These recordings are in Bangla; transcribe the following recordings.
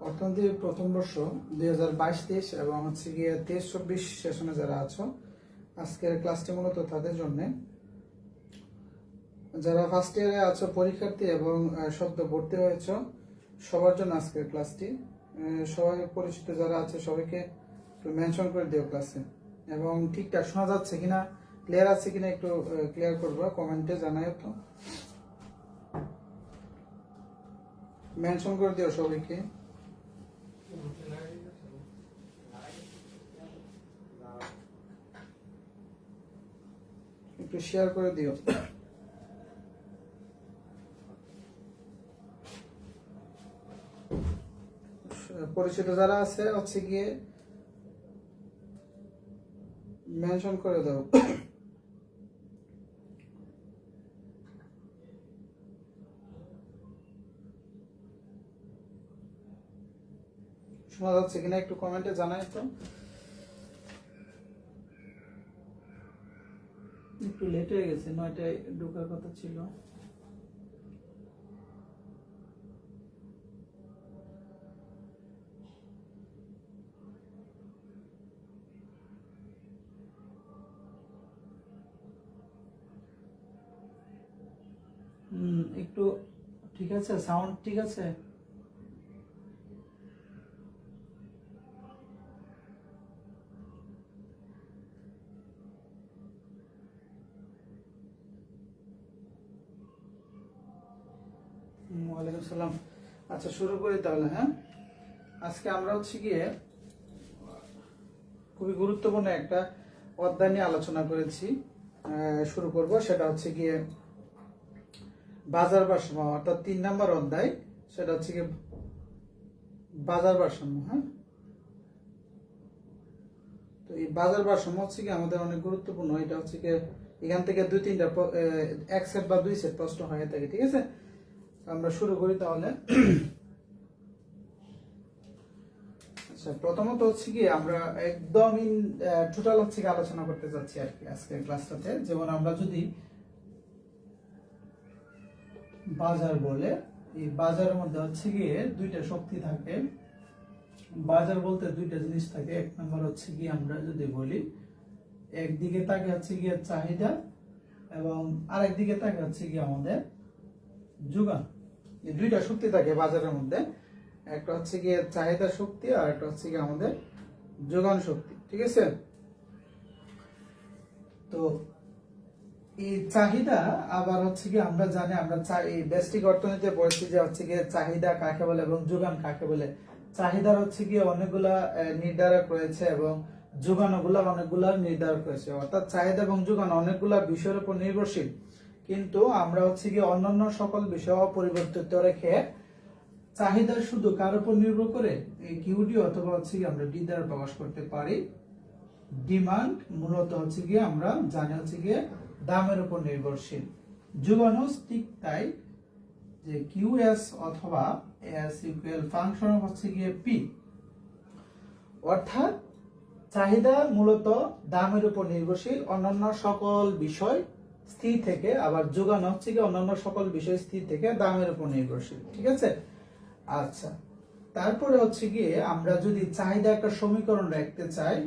অর্থনীতি প্রথম বর্ষ 2022-23 এবং হচ্ছে গিয়ে 23-24 সেশনে যারা আছো, আজকের ক্লাসটি মূলত তাদের জন্য। যারা ফার্স্ট ইয়ারে আছো পরীক্ষার্থী এবং সদ্য ভর্তি হয়েছ, সবার জন্য আজকের ক্লাসটি। সবাই পরিচিত যারা আছে সবাইকে একটু মেনশন করে দিও ক্লাসে, এবং ঠিকঠাক শোনা যাচ্ছে কিনা, ক্লিয়ার আছে কিনা একটু ক্লিয়ার করবা, কমেন্টে জানাও। তো মেনশন করে দিও সবাইকে, একটু শেয়ার করে দিও। পরিচিত যারা আছে হচ্ছে গিয়ে মেনশন করে দাও। শোনা যাচ্ছে কিনা একটু কমেন্টে জানাই তো। একটু লেট হয়ে গেছে, 9টায় ঢোকার কথা ছিল। একটু ঠিক আছে, সাউন্ড ঠিক আছে? ওয়ালাইকুম সালাম। আচ্ছা শুরু করি তাহলে। হ্যাঁ, আজকে আমরা হচ্ছে গিয়ে খুবই গুরুত্বপূর্ণ একটা অধ্যায় নিয়ে আলোচনা করেছি। শুরু করব, সেটা হচ্ছে গিয়ে বাজার ভারসাম্য, অর্থাৎ 3 নম্বর অধ্যায়, সেটা হচ্ছে গিয়ে বাজার ভারসাম্য। হ্যাঁ, তো এই বাজার ভারসাম্য হচ্ছে কি আমাদের অনেক গুরুত্বপূর্ণ। এটা হচ্ছে কি এখান থেকে 2-3টা এক সেট বা 2 সেট প্রশ্ন হয়ে থাকে। ঠিক আছে, আমরা শুরু করি তাহলে। আচ্ছা, প্রথমত হচ্ছে কি আমরা একদম টোটাল হচ্ছে কি আলোচনা করতে যাচ্ছি আর কি আজকের ক্লাসটাতে। যেমন আমরা যদি বাজার বলে, এই বাজারের মধ্যে হচ্ছে গিয়ে 2টা শক্তি থাকে। বাজার বলতে 2টা জিনিস থাকে। এক নম্বর হচ্ছে কি আমরা যদি বলি, একদিকে থাকে হচ্ছে গিয়ে চাহিদা এবং আরেক দিকে থাকে হচ্ছে গিয়ে আমাদের যোগান। এই 2টা শক্তি থাকে বাজারের মধ্যে। একটা হচ্ছে গিয়ে চাহিদা শক্তি আর একটা হচ্ছে গিয়ে আমাদের যোগান শক্তি। ঠিক আছে, তো এই চাহিদা আবার হচ্ছে কি আমরা জানি, আমরা এই ব্যষ্টিক অর্থনীতিতে পড়েছি যে হচ্ছে গিয়ে চাহিদা কাকে বলে এবং যোগান কাকে বলে। চাহিদার হচ্ছে গিয়ে অনেকগুলা নির্ধারক রয়েছে এবং যোগানগুলা অনেকগুলা নির্ধারক রয়েছে। অর্থাৎ চাহিদা এবং যোগান অনেকগুলা বিষয়ের উপর নির্ভরশীল, কিন্তু আমরা হচ্ছে গিয়ে অন্যান্য সকল বিষয় অপরিবর্তিত রেখে চাহিদা শুধু কার উপর নির্ভর করে, এই কিউডি অথবা হচ্ছে গিয়ে আমরা ডি দ্বারা প্রকাশ করতে পারি। ডিমান্ড মূলত হচ্ছে গিয়ে আমরা জানি হচ্ছে গিয়ে দামের উপর নির্ভরশীল। যোগানও ঠিক তাই, যে কিউএস অথবা এস ইকুয়াল ফাংশন হচ্ছে গিয়ে পি। অর্থাৎ চাহিদা মূলত দামের উপর নির্ভরশীল, অন্যান্য সকল বিষয় স্থির থেকে, আবার যোগান হচ্ছে গিয়ে অন্যান্য সকল বিষয় স্থির থেকে দামের উপর নির্ভরশীল। ঠিক আছে, আচ্ছা তারপরে হচ্ছে গিয়ে আমরা যদি চাহিদা একটা সমীকরণ রাখতে চাই,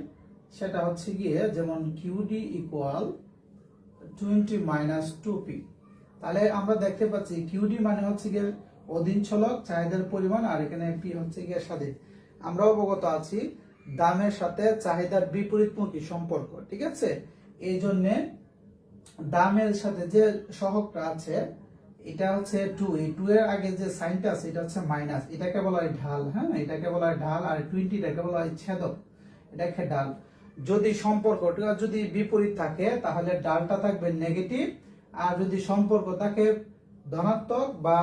সেটা হচ্ছে গিয়ে যেমন কিউডি ইকুয়াল 20 - 2p। তাহলে আমরা দেখতে পাচ্ছি কিউডি মানে হচ্ছে গিয়ে অধীনচলক চাহিদার পরিমাণ, আর এখানে পি হচ্ছে গিয়ে স্বাধীন। আমরা অবগত আছি দামের সাথে চাহিদার বিপরীতমুখী সম্পর্ক। ঠিক আছে, এই জন্যে দামের সাথে যে সহগটা আছে এটা হচ্ছে 2, এই 2 এর আগে যে সাইনটা আছে এটা হচ্ছে মাইনাস, এটাকে বলা হয় ঢাল। হ্যাঁ, এটাকে বলা হয় ঢাল, আর 20টাকে বলা হয় ছেদক, এটাকে ঢাল। যদি সম্পর্কটা যদি বিপরীত থাকে তাহলে ডালটা থাকবে নেগেটিভ, আর যদি সম্পর্ক থাকে ধনাত্মক বা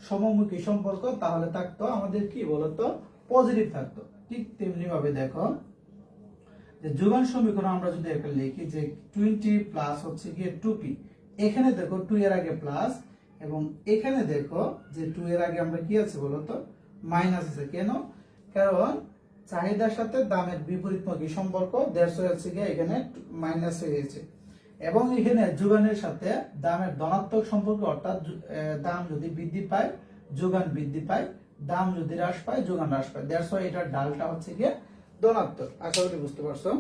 সমমুখী সম্পর্ক তাহলে থাকতো আমাদের কি বলতো পজিটিভ থাকতো। ঠিক তেমনি ভাবে দেখো যে যোগান সমীকরণ আমরা যদি একটা লিখি যে 20 প্লাস হচ্ছে গিয়ে 2p, এখানে দেখো 2 এর আগে প্লাস, এবং এখানে দেখো যে 2 এর আগে আমরা কি আছে বলতো মাইনাস আছে। কেন? কারণ চাহিদার সাথে দামের বিপরীতমুখী সম্পর্ক, দ্যাটস হচ্ছে কি এখানে মাইনাস হয়ে গেছে। এবং এখানে যোগানের সাথে দামের ধনাত্মক সম্পর্ক, অর্থাৎ দাম যদি বৃদ্ধি পায় যোগান বৃদ্ধি পায়, দাম যদি হ্রাস পায় যোগান হ্রাস পায়। দ্যাটস ওয়াই এটার ঢালটা হচ্ছে গিয়ে ধনাত্মক। আশা করি বুঝতে পারছো।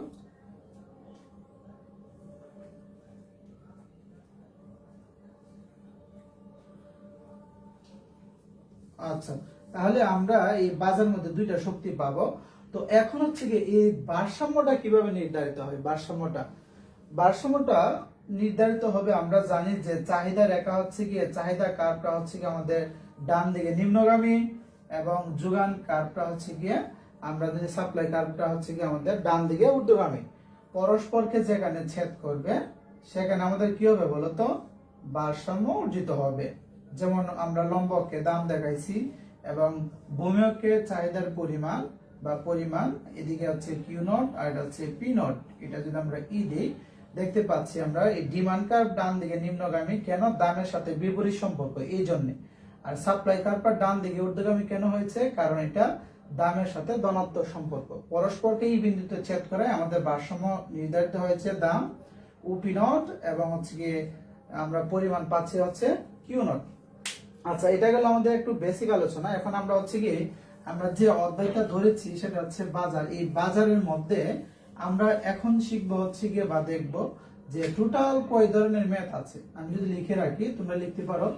আচ্ছা, তাহলে আমরা এই বাজার মধ্যে দুইটা শক্তি পাবো। তো এখন হচ্ছে কি এই ভারসাম্যটা কিভাবে নির্ধারিত হয়? ভারসাম্যটা নির্ধারিত হবে, আমরা জানি যে চাহিদা রেখা হচ্ছে কি, চাহিদা কার্ভটা হচ্ছে কি আমাদের ডান দিকে নিম্নগামী, এবং যোগান কার্ভটা হচ্ছে গিয়ে আমরা যদি সাপ্লাই কার্ভটা হচ্ছে কি আমাদের ডান দিকে ঊর্ধ্বগামী। পরস্পরকে যেখানে ছেদ করবে সেখানে আমাদের কি হবে বলতো? ভারসাম্য অর্জিত হবে। যেমন আমরা লম্বকে দাম দেখাইছি এবং ভূমিকে চাহিদার পরিমাণ বা পরিমাণ, এদিকে হচ্ছে কিউ নট আর এটা হচ্ছে পি নট। এটা যদি আমরা ই দিই, দেখতে পাচ্ছি আমরা এই ডিমান্ড কার্ভ ডান দিকে নিম্নগামী, কেন? দামের সাথে বিপরীত সম্পর্ক এই জন্য। আর সাপ্লাই কার্ভ ডান দিকে ঊর্ধ্বগামী কেন হয়েছে? কারণ এটা দামের সাথে ধনাত্মক সম্পর্ক, পরস্পরকে এই বিন্দুতে ছেদ করে আমাদের ভারসাম্য নির্ধারিত হয়েছে দাম ও পি নট, এবং হচ্ছে গিয়ে আমরা পরিমাণ পাচ্ছি হচ্ছে কিউ নট। আচ্ছা, এটা গেল আমাদের একটু বেসিক আলোচনা। এখন আমরা হচ্ছে কি আমরা যে অধ্যায়টা ধরেছি সেটা হচ্ছে বাজার। এই বাজারের মধ্যে আমরা এখন শিখবো হচ্ছে গিয়ে বা দেখবো যে টোটাল কয় ধরনের ম্যাথ আছে। আমি যদি লিখে রাখি, তোমরা লিখতে পারো।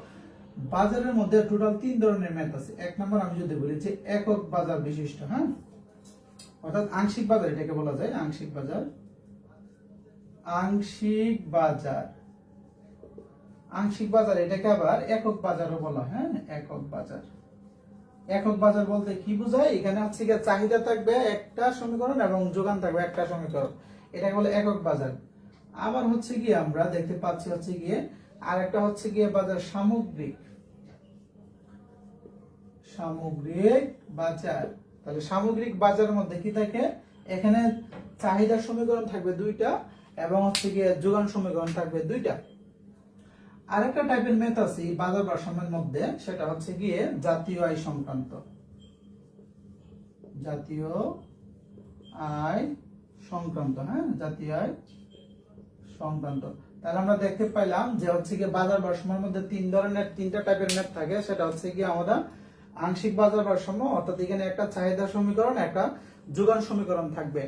বাজারের মধ্যে টোটাল 3 ধরনের ম্যাথ আছে। এক নম্বর আমি যদি বলি যে একক বাজার বিশিষ্ট, হ্যাঁ, অর্থাৎ আংশিক বাজার এটাকে বলা যায়। আংশিক বাজার, আংশিক বাজার, আংশিক বাজার এটাকে আবার একক বাজারও বলা হয়। হ্যাঁ, একক বাজার। একক বাজার বলতে কি বোঝায়? এখানে হচ্ছে গিয়ে চাহিদা থাকবে একটা সমীকরণ এবং যোগান থাকবে একটা সমীকরণ, এটাকে বলে একক বাজার। আবার হচ্ছে গিয়ে আমরা দেখতে পাচ্ছি হচ্ছে গিয়ে আর একটা হচ্ছে গিয়ে বাজার সামগ্রিক, সামগ্রিক বাজার। তাহলে সামগ্রিক বাজারের মধ্যে কি থাকে? এখানে চাহিদার সমীকরণ থাকবে দুইটা এবং হচ্ছে গিয়ে যোগান সমীকরণ থাকবে দুইটা। আরেকটা টাইপের ম্যাথ আছে বাজার ভারসাম্যের মধ্যে, সেটা হচ্ছে গিয়ে জাতীয় আয় সংক্রান্ত, জাতীয় আয় সংক্রান্ত। হ্যাঁ, জাতীয় আয় সংক্রান্ত। তাহলে আমরা দেখতে পাইলাম যে হচ্ছে গিয়ে বাজার ভারসাম্যের মধ্যে তিনটা টাইপের ম্যাথ থাকে। সেটা হচ্ছে গিয়ে আমাদের আংশিক বাজার ভারসাম্য, অর্থাৎ এখানে একটা চাহিদা সমীকরণ একটা যোগান সমীকরণ থাকবে।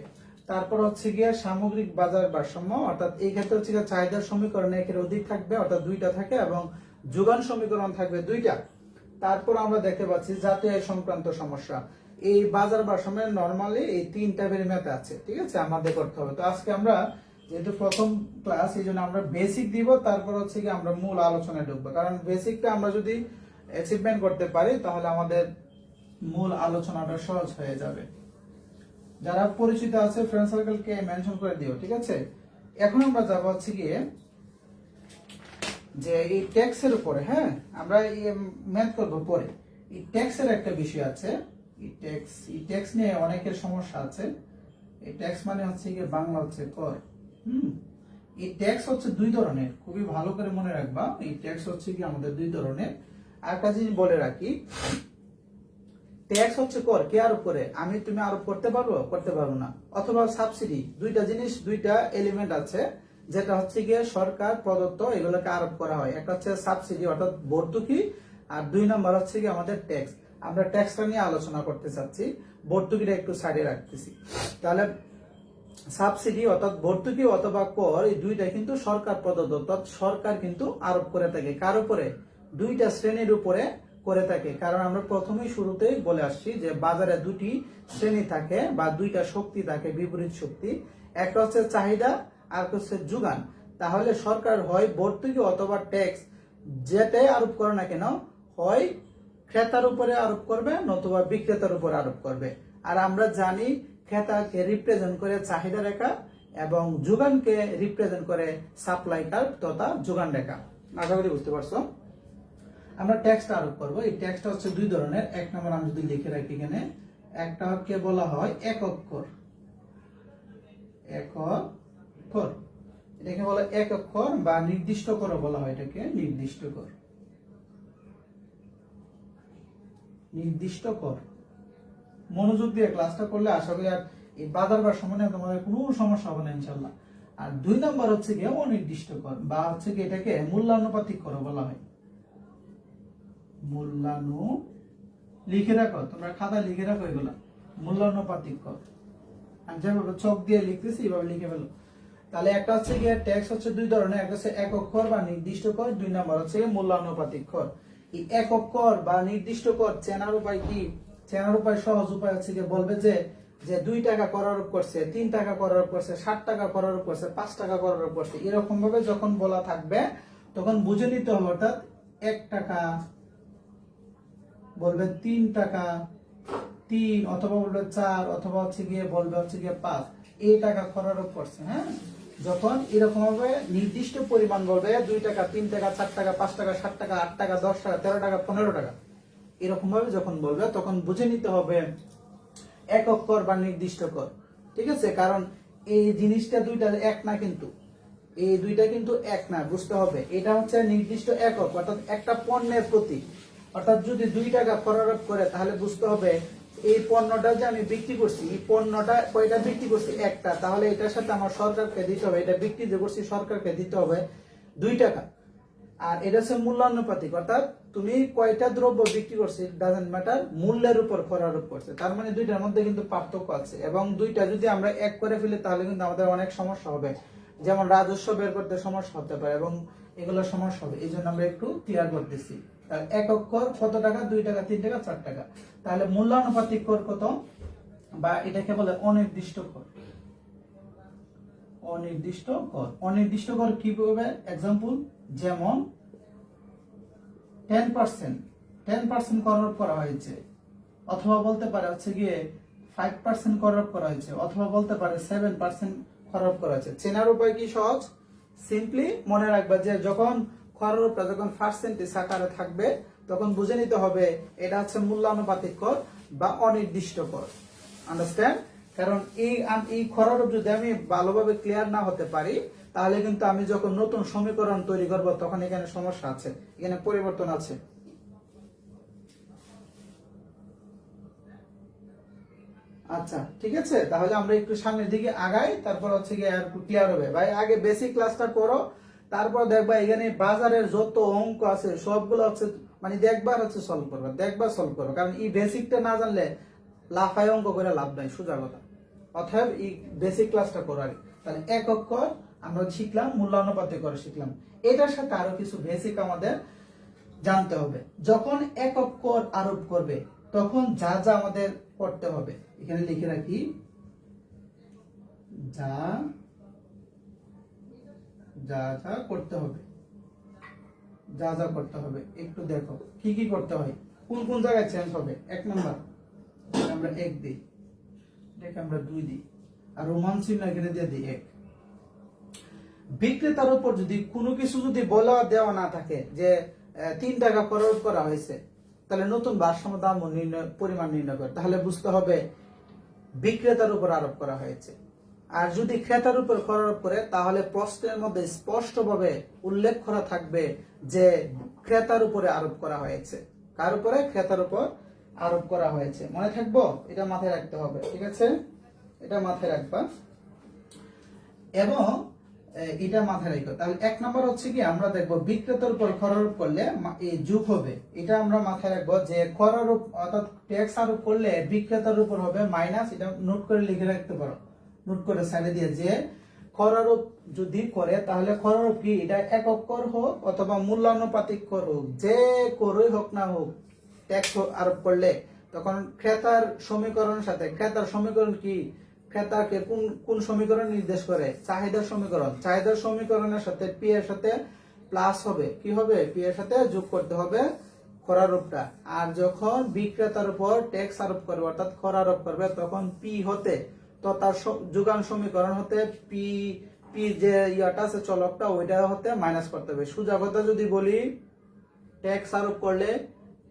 তারপর হচ্ছে গিয়ে সামগ্রিক বাজার ভারসাম্য, অর্থাৎ এই ক্ষেত্রে হচ্ছে গিয়ে চাহিদার সমীকরণ একের অধিক থাকবে, অর্থাৎ দুইটা থাকে, এবং যোগান সমীকরণ থাকবে দুইটা। তারপর আমরা দেখতে পাচ্ছি জাতীয় আয় সংক্রান্ত সমস্যা। এই বাজার ভারসাম্যের নরমালি এই 3 টাইপের ম্যাথ আছে, ঠিক আছে, আমাদের করতে হবে। তো আজকে আমরা যেহেতু প্রথম ক্লাস, এই জন্য আমরা বেসিক দিব, তারপর হচ্ছে কি আমরা মূল আলোচনায় ঢুকবো। কারণ বেসিকটা আমরা যদি অ্যাচিভমেন্ট করতে পারি তাহলে আমাদের মূল আলোচনাটা সহজ হয়ে যাবে। যারা পরিচিত আছে ফ্রেন্ড সার্কেলকে মেনশন করে দিও, ঠিক আছে। এখন আমরা যাব হচ্ছে গিয়ে যে এই ট্যাক্সের উপরে। হ্যাঁ, আমরা এই ম্যাথ করব পরে। এই ট্যাক্সের একটা বিষয় আছে। এই ট্যাক্স নিয়ে অনেকের সমস্যা আছে। এই ট্যাক্স মানে হচ্ছে গিয়ে বাংলা হচ্ছে কর। এই ট্যাক্স হচ্ছে 2 ধরনের, খুবই ভালো করে মনে রাখবা। এই ট্যাক্স হচ্ছে কি আমাদের 2 ধরনের। আরেকটা জিনিস বলে রাখি, ট্যাক্স হচ্ছে কর কে আরোপ করে, আমি তুমি আরোপ করতে পারবো না, অথবা সাবসিডি। দুইটা জিনিস, দুইটা এলিমেন্ট আছে যেটা হচ্ছে গিয়ে সরকার প্রদত্ত, এগুলোকে আরোপ করা হয়। একটা হচ্ছে সাবসিডি অর্থাৎ ভর্তুকি, আর 2 নাম্বার হচ্ছে কি আমাদের ট্যাক্স। আমরা ট্যাক্সটা নিয়ে আলোচনা করতে চাচ্ছি, ভর্তুকিটা একটু সাইডে রাখতেছি। তাহলে সাবসিডি অর্থাৎ ভর্তুকি অথবা কর, এই দুইটা কিন্তু সরকার প্রদত্ত, অর্থাৎ সরকার কিন্তু আরোপ করে থাকে। কার উপরে? 2টা শ্রেণীর উপরে করে থাকে। কারণ আমরা প্রথমেই শুরুতেই বলে আসছি যে বাজারে 2টি শ্রেণী থাকে বা 2টা শক্তি থাকে, বিপরীত শক্তি। একটা হচ্ছে চাহিদা আর হচ্ছে যোগান। তাহলে সরকার হয় ভর্তুকি অথবা ট্যাক্স যেটাই আরোপ করে না কেন, হয় ক্রেতার উপরে আরোপ করবে নতুবা বিক্রেতার উপরে আরোপ করবে। আর আমরা জানি ক্রেতাকে রিপ্রেজেন্ট করে চাহিদা রেখা এবং যোগানকে রিপ্রেজেন্ট করে সাপ্লাই কার্ভ তথা যোগান রেখা। আশা করি বুঝতে পারছো। আমরা ট্যাক্সটা আরোপ করব। এই ট্যাক্সটা হচ্ছে 2 ধরনের। এক নম্বর আমি যদি লিখে রাখি এখানে, একটাকে বলা হয় একক কর, একক কর। এটাকে বলে একক কর বা নির্দিষ্ট কর বলা হয়, এটাকে নির্দিষ্ট কর। নির্দিষ্ট কর। মনোযোগ দিয়ে ক্লাসটা করলে আশা করি আর এই বাজার বা সম্বন্ধে তোমাদের কোনো সমস্যা হবে না ইনশাল্লাহ। আর 2 নাম্বার হচ্ছে কি অনির্দিষ্ট কর বা হচ্ছে কি এটাকে মূল্যানুপাতিক কর বলা হয়। মূল্যানু লিখে রাখো, তোমরা খাতায় লিখে রাখো এগুলা, মূল্যানুপাতিক কর। আমি যেভাবে চক দিয়ে লিখতেছি এইভাবে লিখে ফেলো। তাহলে একটা হচ্ছে গিয়ে ট্যাক্স হচ্ছে 2 ধরনের, একটা হচ্ছে একক কর বা নির্দিষ্ট কর, 2 নাম্বার হচ্ছে মূল্যানুপাতিক কর। এই একক কর বা নির্দিষ্ট কর চেনার উপায় কি? চেনার উপায় সহজ উপায় হচ্ছে যে বলবে যে 2 টাকা কর আরোপ করছে, 3 টাকা কর আরোপ করছে, 60 টাকা কর আরোপ করছে, 5 টাকা কর আরোপ করছে, এরকম ভাবে যখন বলা থাকবে তখন বুঝে নিতে হবে, অর্থাৎ 1 টাকা বলবে, 3 টাকা 3, অথবা বলবে 4, অথবা হচ্ছে গিয়ে বলবে হচ্ছে গিয়ে 5 এই টাকা কর আরোপ করছে। হ্যাঁ, যখন এরকম ভাবে নির্দিষ্ট পরিমাণ বলবে 2 টাকা, 3 টাকা, 4 টাকা, 5 টাকা, 7 টাকা, 8 টাকা, 10 টাকা, 13 টাকা, 15 টাকা, এরকম ভাবে যখন বলবে তখন বুঝে নিতে হবে একক কর বা নির্দিষ্ট কর। ঠিক আছে, কারণ এই জিনিসটা দুইটা এক না, কিন্তু এই দুইটা কিন্তু এক না, বুঝতে হবে। এটা হচ্ছে নির্দিষ্ট একক, অর্থাৎ একটা পণ্যের প্রতি, অর্থাৎ যদি 2 টাকা কর আরোপ করে তাহলে বুঝতে হবে এই পণ্যটা যে আমি বিক্রি করছি, এই পণ্যটা কয়টা বিক্রি করছি? একটা, তাহলে এটার সাথে আমার সরকারকে দিতে হবে, এটা বিক্রি যে করছি সরকারকে দিতে হবে 2 টাকা। আর এটা হচ্ছে মূল্যানুপাতিক, অর্থাৎ তুমি কয়টা দ্রব্য বিক্রি করছে ডাজন্ট ম্যাটার, মূল্যের উপর কর আরোপ করছে। তার মানে দুইটার মধ্যে কিন্তু পার্থক্য আছে, এবং দুইটা যদি আমরা এক করে ফেলি তাহলে কিন্তু আমাদের অনেক সমস্যা হবে, যেমন রাজস্ব বের করতে সমস্যা হতে পারে এবং এগুলো সমস্যা হবে। এই জন্য আমরা একটু ক্লিয়ার করতেছি। একক কর কত টাকা? 2 টাকা, 3 টাকা, 4 টাকা। তাহলে মূল্যানুপাতিক কর কত? বা এটাকে বলে অনির্দিষ্ট কর। অনির্দিষ্ট কর। অনির্দিষ্ট কর কি বলবে? এক্সাম্পল, যেমন 10% কর আরোপ করা হয়েছে, অথবা বলতে পারে হচ্ছে গিয়ে 5% কর আরোপ করা হয়েছে, অথবা বলতে পারে 7% কর আরোপ করা হয়েছে। চেনার উপায় কি? সহজ, সিম্পলি মনে রাখবা যে যখন কর আরোপটা যখন পার্সেন্টেজ আকারে থাকবে তখন বুঝে নিতে হবে এটা হচ্ছে মূল্যানুপাতিক কর বা অনির্দিষ্ট কর। আন্ডারস্ট্যান্ড? কারণ এই কর আরোপ যদি আমি ভালোভাবে ক্লিয়ার না হতে পারি তাহলে কিন্তু আমি যখন নতুন সমীকরণ তৈরি করব তখন এখানে সমস্যা আছে, এখানে পরিবর্তন আছে। আচ্ছা, ঠিক আছে, তাহলে আমরা একটু সামনের দিকে আগাই, তারপর হচ্ছে গিয়ে আর একটু ক্লিয়ার হবে। ভাই আগে বেসিক ক্লাসটা করো, তারপর দেখবা এখানে বাজারের যত অঙ্ক আছে সবগুলো হচ্ছে মানে দেখবার হচ্ছে সলভ করবা, দেখবার সলভ করো, কারণ এই বেসিকটা না জানলে লাফায় অঙ্ক করে লাভ নাই, সোজা কথা। অতএব এই বেসিক ক্লাসটা করো আগে। তাহলে একক কর আমরা শিখলাম, মূল্যানুপাতিক কর শিখলাম, এটার সাথে আরো কিছু বেসিক আমাদের জানতে হবে। যখন একক কর আরোপ করবে তখন যা যা আমাদের করতে হবে এখানে লিখে রাখি, যা যা যা করতে হবে, যা যা করতে হবে একটু দেখো কি কি করতে হয়, কোন কোন জায়গায় চেঞ্জ হবে। 1 নাম্বার আমরা 1 দিই, এটাকে আমরা 2 দিই, আর রোমান চিহ্ন এখানে দিয়ে দিই 1। বিক্রেতার উপর যদি কোনো কিছু যদি বলা দেওয়া না থাকে যে 3 টাকা খরচ করা হয়েছে, তাহলে নতুন ভারসাম্য দাম পরিমাণ নির্ণয় করে, তাহলে বুঝতে হবে বিক্রেতার উপর আরোপ করা হয়েছে। আর যদি ক্রেতার উপর খর আরোপ করে তাহলে প্রশ্নের মধ্যে স্পষ্টভাবে উল্লেখ করা থাকবে যে ক্রেতার উপরে আরোপ করা হয়েছে। কার উপরে? ক্রেতার উপর আরোপ করা হয়েছে। মনে থাকবো, এটা মাথায় রাখতে হবে, ঠিক আছে, এটা মাথায় রাখবা এবং এটা মাথায় রাখো। তাহলে 1 নম্বর হচ্ছে কি আমরা দেখবো বিক্রেতার উপর কর আরোপ করলে এই যোগ হবে, এটা আমরা মাথায় রাখবো যে কর আরোপ অর্থাৎ ট্যাক্স আরোপ করলে বিক্রেতার উপর হবে মাইনাস, এটা নোট করে লিখে রাখতে পারো, নোট করে সাইডে দিয়ে, যে কর আরোপ যদি করে তাহলে কর আরোপ কি এটা একক কর হোক অথবা মূল্যানুপাতিক কর হোক, যে করই হোক না হোক, ট্যাক্স আরোপ করলে তখন ক্রেতার সমীকরণের সাথে, ক্রেতার সমীকরণ কি? ক্রেতাকে কোন কোন সমীকরণ নির্দেশ করে? চাহিদার সমীকরণ। চাহিদার সমীকরণের সাথে পি এর সাথে প্লাস হবে, কি হবে? পি এর সাথে যোগ করতে হবে কর আরোপটা। আর যখন বিক্রেতার উপর ট্যাক্স আরোপ করবে অর্থাৎ কর আরোপ করবে তখন পি হতে তো তার যোগান সমীকরণ হতে পি পি যে ইয়াটা আছে চলকটা ওইটা হতে মাইনাস করতে হবে। সোজা কথা যদি বলি, ট্যাক্স আরোপ করলে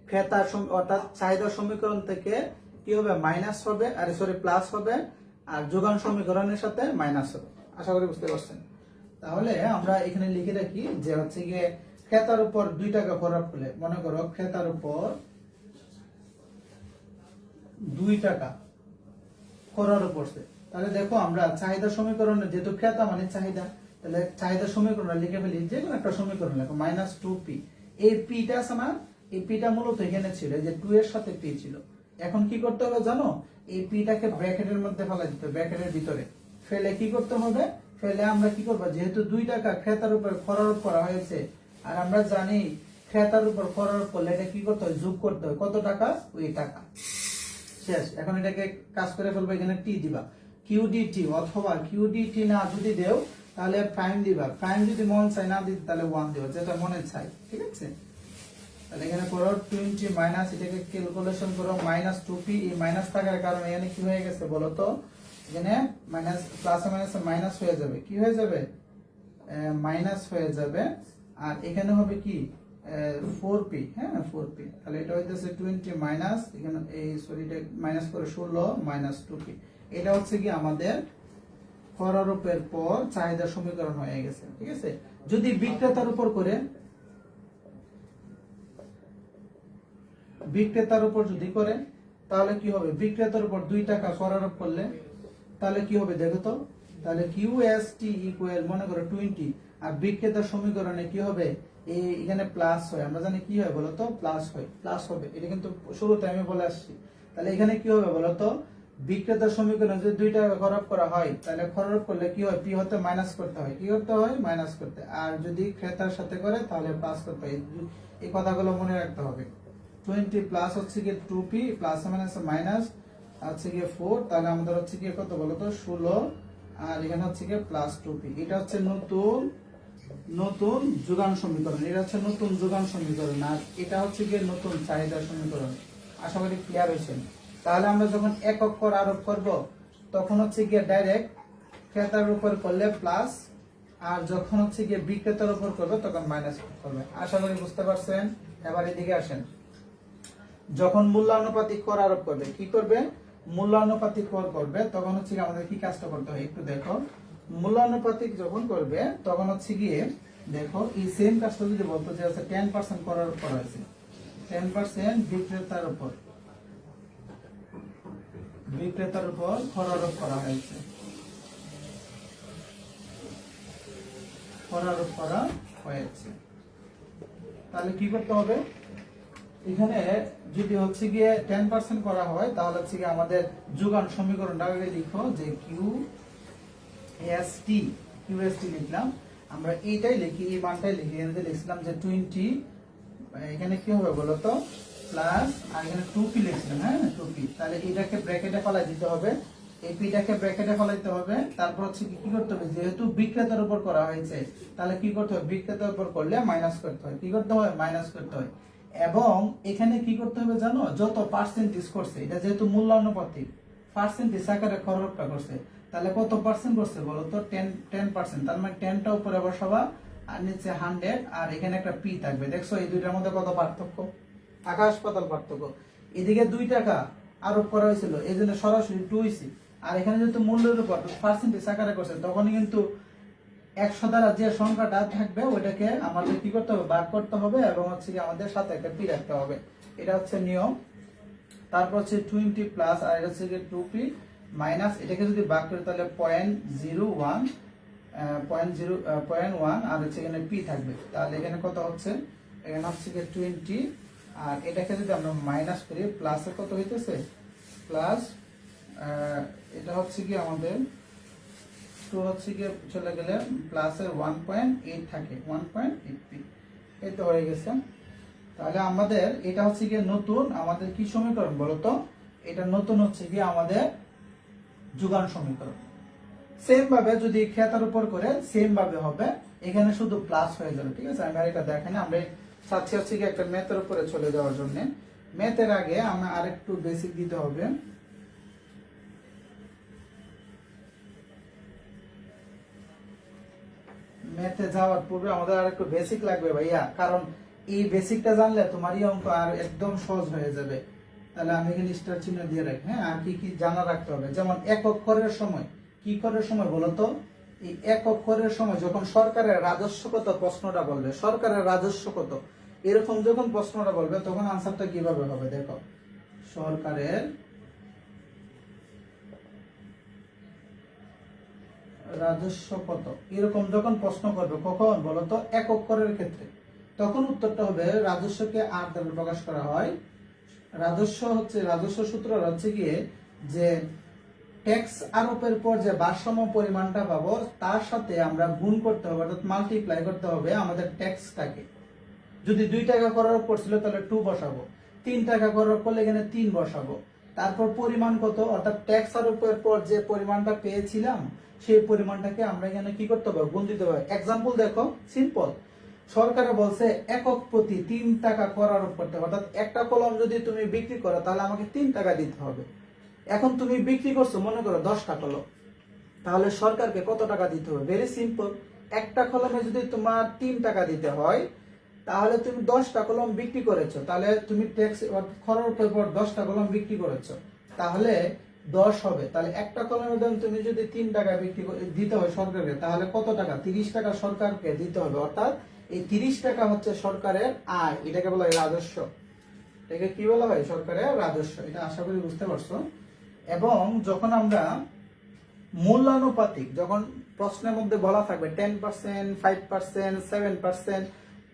ক্রেতার অর্থাৎ চাহিদার সমীকরণ থেকে কি হবে? মাইনাস হবে, আর সরি প্লাস হবে, আর যোগান সমীকরণের সাথে মাইনাস হবে। আশা করি বুঝতে পারছেন। তাহলে আমরা এখানে লিখে রাখি যে হচ্ছে গিয়ে ক্রেতার উপর 2 টাকা খরচ করলে, মনে করো ক্রেতার উপর 2 টাকা খরচ পড়ছে, তাহলে দেখো আমরা চাহিদা সমীকরণে যেহেতু ক্রেতা মানে চাহিদা, তাহলে চাহিদা সমীকরণ লিখে ফেলি, যে কোনো একটা সমীকরণ লেখো -2p। এই পিটা আছে না, এই পিটা মূলত এখানে ছিল, এই যে 2 এর সাথে পি ছিল। এখন কি করতে হবে জানো, এই পিটাকে ব্র্যাকেটের মধ্যে ফেলা দিতে হবে, ব্র্যাকেটের ভিতরে ফেলে কি করতে হবে, ফেলে আমরা কি করব, যেহেতু 2 টাকা ক্রেতার উপর খরচ করা হয়েছে, আর আমরা জানি ক্রেতার উপর খরচ করলে এটা কি করতে হয়, যোগ করতে হয় কত টাকা, ওই টাকা শেষ। এখন এটাকে কাজ করে ফেলবো, এখানে টি দিবা কিউডিটি, অথবা কিউডিটি না যদি দেও তাহলে প্রাইম দিবা, প্রাইম যদি মন চাই না দিতে তাহলে 1 দিবা, যেটা মনে চাই, ঠিক আছে। তাহলে এখানে করো 20 মাইনাস, এটাকে ক্যালকুলেশন করো -2p, এই মাইনাস থাকার কারণে এখানে কি হয়ে গেছে বলো তো, এখানে মাইনাস প্লাস মাইনাস মাইনাস হয়ে যাবে, কি হয়ে যাবে, মাইনাস হয়ে যাবে, আর এখানে হবে কি 4p, হ্যাঁ 4p। তাহলে এটা হইতেছে 20 মাইনাস, এখানে এই সরি এটা মাইনাস করে 16 -2p। এটা হচ্ছে কি আমাদের খরচের পর চাহিদা সমীকরণ হয়ে গেছে, ঠিক আছে। যদি বিক্রেতার উপর করে, বিক্রেতার উপর যদি করে তাহলে কি হবে, বিক্রেতার উপর 2 টাকা খরচ করলে তাহলে কি হবে দেখো তো, তাহলে কিউএসটি ইকুয়াল মনে করো 20, আর বিক্রেতার সমীকরণে কি হবে, এই এখানে প্লাস হয়, আমরা জানি কি হয় বলতো, প্লাস হয়, প্লাস হবে, এটা কিন্তু শুরুতে আমি বলে আসছি। তাহলে এখানে কি হবে বলতো, বিক্রেতার সমীকরণে যদি 2 টাকা খরচ করা হয়, তাহলে খরচ করলে কি হয়, পি হতে মাইনাস করতে হয়, কি করতে হয়, মাইনাস করতে, আর যদি ক্রেতার সাথে করে তাহলে প্লাস করতে হয়। এই কথাগুলো মনে রাখতে হবে। 20 প্লাস হচ্ছে কি 2p প্লাস মাইনাস মাইনাস হচ্ছে কি 4, তাহলে আমাদের হচ্ছে কি কত বলতো 16, আর এখানে হচ্ছে কি প্লাস 2p। এটা হচ্ছে নতুন নতুন যোগান সমীকরণ, এটা হচ্ছে নতুন যোগান সমীকরণ, আর এটা হচ্ছে কি নতুন চাহিদা সমীকরণ। আশা করি ক্লিয়ার হয়েছে। তাহলে আমরা যখন একক কর আরোপ করব তখন হচ্ছে গিয়ে ডাইরেক্ট ক্রেতার উপর করলে প্লাস, আর যখন হচ্ছে গিয়ে বিক্রেতার উপর করবে তখন মাইনাস করবে। আশা করি বুঝতে পারছেন। এবার এদিকে আসেন, যখন মূল্যানুপাতিক কর আরোপ করবে কি করবে, মূল্যানুপাতিক কর করবে তখন হচ্ছে আমাদের কি কাজটা করতে হয় একটু দেখো। মূল্যানুপাতিক যখন করবে তখন হচ্ছে গিয়ে দেখো এই সেম কাজটা যদি বলতো যে হচ্ছে 10% কর আরোপ করা হয়েছে, 10% বিক্রেতার উপর কর আরোপ করা হয়েছে, কর আরোপ করা হয়েছে, তাহলে কি করতে হবে, এখানে যদি হচ্ছে গিয়ে 10% করা হয় তাহলে হচ্ছে গিয়ে আমাদের যোগান সমীকরণটা আগে লিখো যে কিউএসটি লিখলাম, আমরা এইটাই লিখি, এই মানটাই লিখি, এখানে লিখছিলাম যে 20, এখানে কি হবে বলতো প্লাস, আর এখানে 2p লিখছিলাম, হ্যাঁ 2p, তাহলে এটাকে ব্র্যাকেটে ফেলাই দিতে হবে, এই পিটাকে ব্র্যাকেটে ফেলাইতে হবে, তারপর হচ্ছে কি করতে হবে, যেহেতু বিক্রেতার উপর করা হয়েছে তাহলে কি করতে হবে, বিক্রেতার উপর করলে মাইনাস করতে হয়, কি করতে হয়, মাইনাস করতে হয়। এবং এখানে কি করতে হবে জানো, যত পার্সেন্টেজ করছে, এটা যেহেতু মূল্যানুপাতিক পার্সেন্টেজ আকারে খরচটা করছে, তাহলে কত পার্সেন্ট করছে বলো তো 10%, তার মানে 10টা উপরে বসাবা আর নিচে 100, আর এখানে একটা পি থাকবে। দেখছো এই দুইটার মধ্যে কত পার্থক্য, আকাশ পাতাল পার্থক্য। এদিকে 2 টাকা আরোপ করা হয়েছিল এই জন্য সরাসরি 2 হয়েছে, আর এখানে যেহেতু মূল্যের উপর পার্সেন্টেজ আকারে করছে তখনই কিন্তু 100 দ্বারা যে সংখ্যাটা থাকবে ওইটাকে আমাদের কি করতে হবে, ভাগ করতে হবে, এবং হচ্ছে কি আমাদের সাথে একটা পি রাখতে হবে, এটা হচ্ছে নিয়ম। তারপর হচ্ছে 20 প্লাস, আর এটা হচ্ছে 2p মাইনাস, এটাকে যদি ভাগ করি তাহলে 0.01, আর হচ্ছে এখানে পি থাকবে, তাহলে এখানে কত হচ্ছে, এখানে হচ্ছে কি 20, আর এটাকে যদি আমরা মাইনাস করি প্লাসে কত হইতেছে, প্লাস এটা হচ্ছে কি আমাদের 2 হচ্ছে কি চলে গেলে প্লাসের 1.8 থাকে, 1.8p, এই তো হয়ে গেছে। তাহলে আমাদের এটা হচ্ছে কি নতুন আমাদের কি সমীকরণ বলতো, এটা নতুন হচ্ছে কি আমাদের যোগান সমীকরণ। সেম ভাবে যদি ক্রেতার উপর করে সেম ভাবে হবে, এখানে শুধু প্লাস হয়ে যাবে, ঠিক আছে। আমি আর এটা দেখাই না, আমরা চাচ্ছি হচ্ছে কি একটা ম্যাথের উপরে চলে যাওয়ার জন্য। ম্যাথের আগে আমরা আরেকটু বেসিক দিতে হবে। ম্যাথে যাওয়ার পূর্বে আমাদের আরেকটু বেসিক লাগবে ভাইয়া, কারণ এই বেসিকটা জানলে তোমার এই অঙ্ক আর একদম সহজ হয়ে যাবে। তাহলে আমি এখানে স্টার চিহ্ন দিয়ে রাখি, হ্যাঁ। আর কি কি জানা রাখতে হবে, যেমন একক করের সময় কি করার সময় বলতো, এই একক করের সময় যখন সরকারের রাজস্ব কত প্রশ্নটা বলবে, সরকারের রাজস্ব কত এরকম যখন প্রশ্নটা বলবে, তখন আনসারটা কিভাবে হবে দেখো। সরকারের রাজস্ব কত এরকম যখন প্রশ্ন করবে, কখন বলতো একক করের ক্ষেত্রে, তখন উত্তরটা হবে রাজস্বকে আর দ্বারা প্রকাশ করা হয়। রাজস্ব সূত্র হচ্ছে গিয়ে যে ট্যাক্স আরোপের পর যে ভারসাম্য পরিমাণটা পাবো তার সাথে আমরা গুণ করতে হবে, অর্থাৎ মাল্টিপ্লাই করতে হবে আমাদের ট্যাক্সটাকে। যদি 2 টাকা করার পড়ছিল তাহলে 2 বসাবো, 3 টাকা করার পড়লে এখানে 3 বসাবো, তারপর পরিমাণ কত, অর্থাৎ ট্যাক্স আরোপের পর যে পরিমাণটা পেয়েছিলাম সেই পরিমাণটাকে আমরা এখানে কি করতে হবে, গুণ দিতে হবে। এক্সাম্পল দেখো, সিম্পল। সরকারে বলছে একক প্রতি 3 টাকা কর আরোপ করতে হবে, অর্থাৎ একটা কলম যদি তুমি বিক্রি করো তাহলে আমাকে 3 টাকা দিতে হবে। এখন তুমি বিক্রি করছো মনে করো 10টা কলম, তাহলে সরকারকে কত টাকা দিতে হবে? ভেরি সিম্পল, একটা কলমে যদি তোমার 3 টাকা দিতে হয়, তাহলে তুমি 10টা কলম বিক্রি করেছো, তাহলে তুমি ট্যাক্স খরচের পর 10টা কলম বিক্রি করেছো, তাহলে 10 হবে। তাহলে একটা কলমের দাম তুমি যদি 3 টাকা দিতে হয় সরকারকে, তাহলে কত টাকা? 30 টাকা সরকারকে দিতে হবে। অর্থাৎ এই 30 টাকা হচ্ছে সরকারের আয়, এটাকে বলা হয় রাজস্ব। এটাকে কি বলা হয়? সরকারের রাজস্ব। এটা আশা করি বুঝতে পারছো। এবং যখন আমরা মূল্যানুপাতিক, যখন প্রশ্নের মধ্যে বলা থাকবে 10%, 5%, 7%,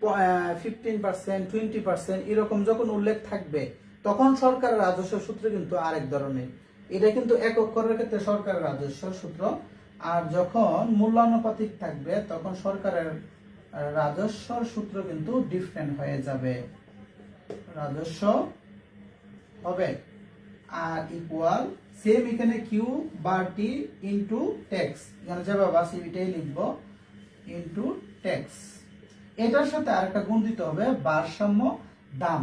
15%, 20% এরকম যখন উল্লেখ থাকবে, তখন সরকারের রাজস্ব সূত্র কিন্তু আরেক ধরনের। এটা কিন্তু একক করের ক্ষেত্রে সরকারের রাজস্ব সূত্র। আর যখন মূল্যানুপাতিক থাকবে তখন সরকারের রাজস্ব সূত্র কিন্তু ডিফারেন্ট হয়ে যাবে। রাজস্ব হবে আর ইকুয়াল সেম এখানে কিউ বার টি ইনটু ট্যাক্স, এখানে যেভাবে আছে এটাই লিখবো, ইনটু ট্যাক্স। এটার সাথে আরেকটা গুণ দিতে হবে ভারসাম্য দাম,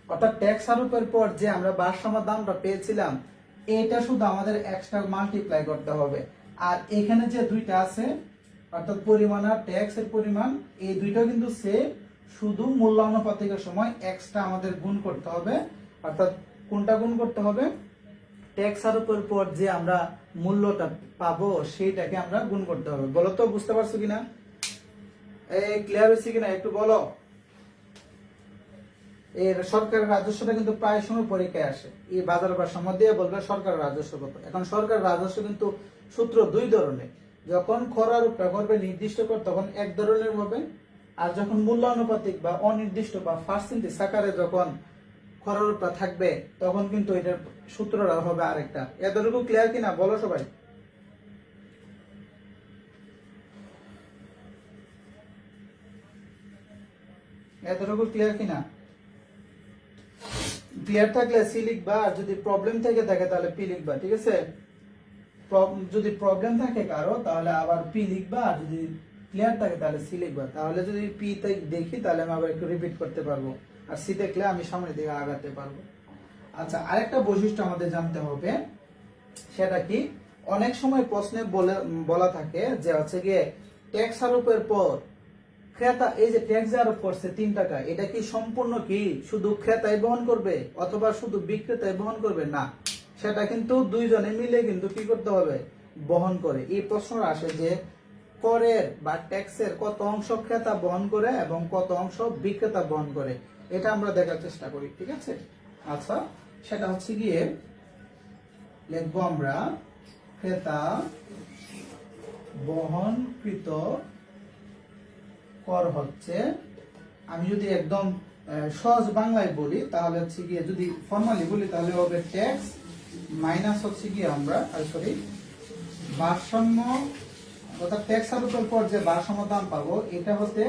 অর্থাৎ ট্যাক্স আরোপের পর যে আমরা ভারসাম্য দামটা পেয়েছিলাম এটা শুধু আমাদের এক্সট্রা মাল্টিপ্লাই করতে হবে। আর এখানে যে দুইটা আছে অর্থাৎ পরিমাণ আর ট্যাক্স এর পরিমাণ, এই দুইটা কিন্তু সেম, শুধু মূল্যানুপাতিকের সময় এক্সট্রা আমাদের গুণ করতে হবে। অর্থাৎ কোনটা গুণ করতে হবে? ট্যাক্স আরোপের পর যে আমরা মূল্যটা পাবো সেইটাকে আমরা গুণ করতে হবে। বলো তো, বুঝতে পারছো কিনা? এই ক্লিয়ার হয়েছে কিনা একটু বলো। এর সরকারের রাজস্বটা কিন্তু প্রায় সময় পরীক্ষায় আসে, এই বাজার ভারসাম্য দিয়ে বলবে সরকারের রাজস্ব কত। এখন সরকারের রাজস্ব কিন্তু সূত্র দুই ধরনের, যখন কর আরোপটা করবে নির্দিষ্ট কর তখন এক ধরনের হবে, আর যখন মূল্যানুপাতিক বা অনির্দিষ্ট বা পার্সেন্টেজ আকারে যখন কর আরোপটা থাকবে তখন কিন্তু এটার সূত্রটা হবে আরেকটা। এতটুকু ক্লিয়ার কিনা বলো সবাই? এতটুকু ক্লিয়ার কিনা? ক্লিয়ার থাকলে সি লিখবা, আর যদি প্রবলেম থেকে থাকে তাহলে পি লিখবা, ঠিক আছে? যদি প্রবলেম থাকে কারো তাহলে আবার পি লিখবা, আর যদি ক্লিয়ার থাকে তাহলে সি লিখবা। তাহলে যদি পি তে দেখি তাহলে আমি আবার একটু রিপিট করতে পারবো, আর সি দেখলে আমি সামনের দিকে আগাতে পারবো। আচ্ছা, আরেকটা বৈশিষ্ট্য আমাদের জানতে হবে, সেটা কি? অনেক সময় প্রশ্নে বলা থাকে যে হচ্ছে গিয়ে ট্যাক্স আরোপের পর ক্রেতা, এই যে ট্যাক্স আরোপ করছে 3 টাকা, এটা কি সম্পূর্ণ কি শুধু ক্রেতাই বহন করবে অথবা শুধু বিক্রেতাই বহন করবে? না, সেটা কিন্তু দুইজনে মিলে কিন্তু কি করতে হবে, বহন করে। এই প্রশ্ন আসে যে করের বা ট্যাক্সের কত অংশ ক্রেতা বহন করে এবং কত অংশ বিক্রেতা বহন করে, এটা আমরা দেখার চেষ্টা করি, ঠিক আছে? আচ্ছা, সেটা হচ্ছে গিয়ে লিখবো আমরা ক্রেতা বহনকৃত কর হচ্ছে, আমি যদি একদম সহজ বাংলায় বলি তাহলে হচ্ছে গিয়ে, যদি ফর্মালি বলি তাহলে হবে ট্যাক্স মাইনাস হচ্ছে গিয়ে আমরা ভারসাম্য, অর্থাৎ ট্যাক্স আরোপের পর যে ভারসাম্য দাম পাবো এটা হতে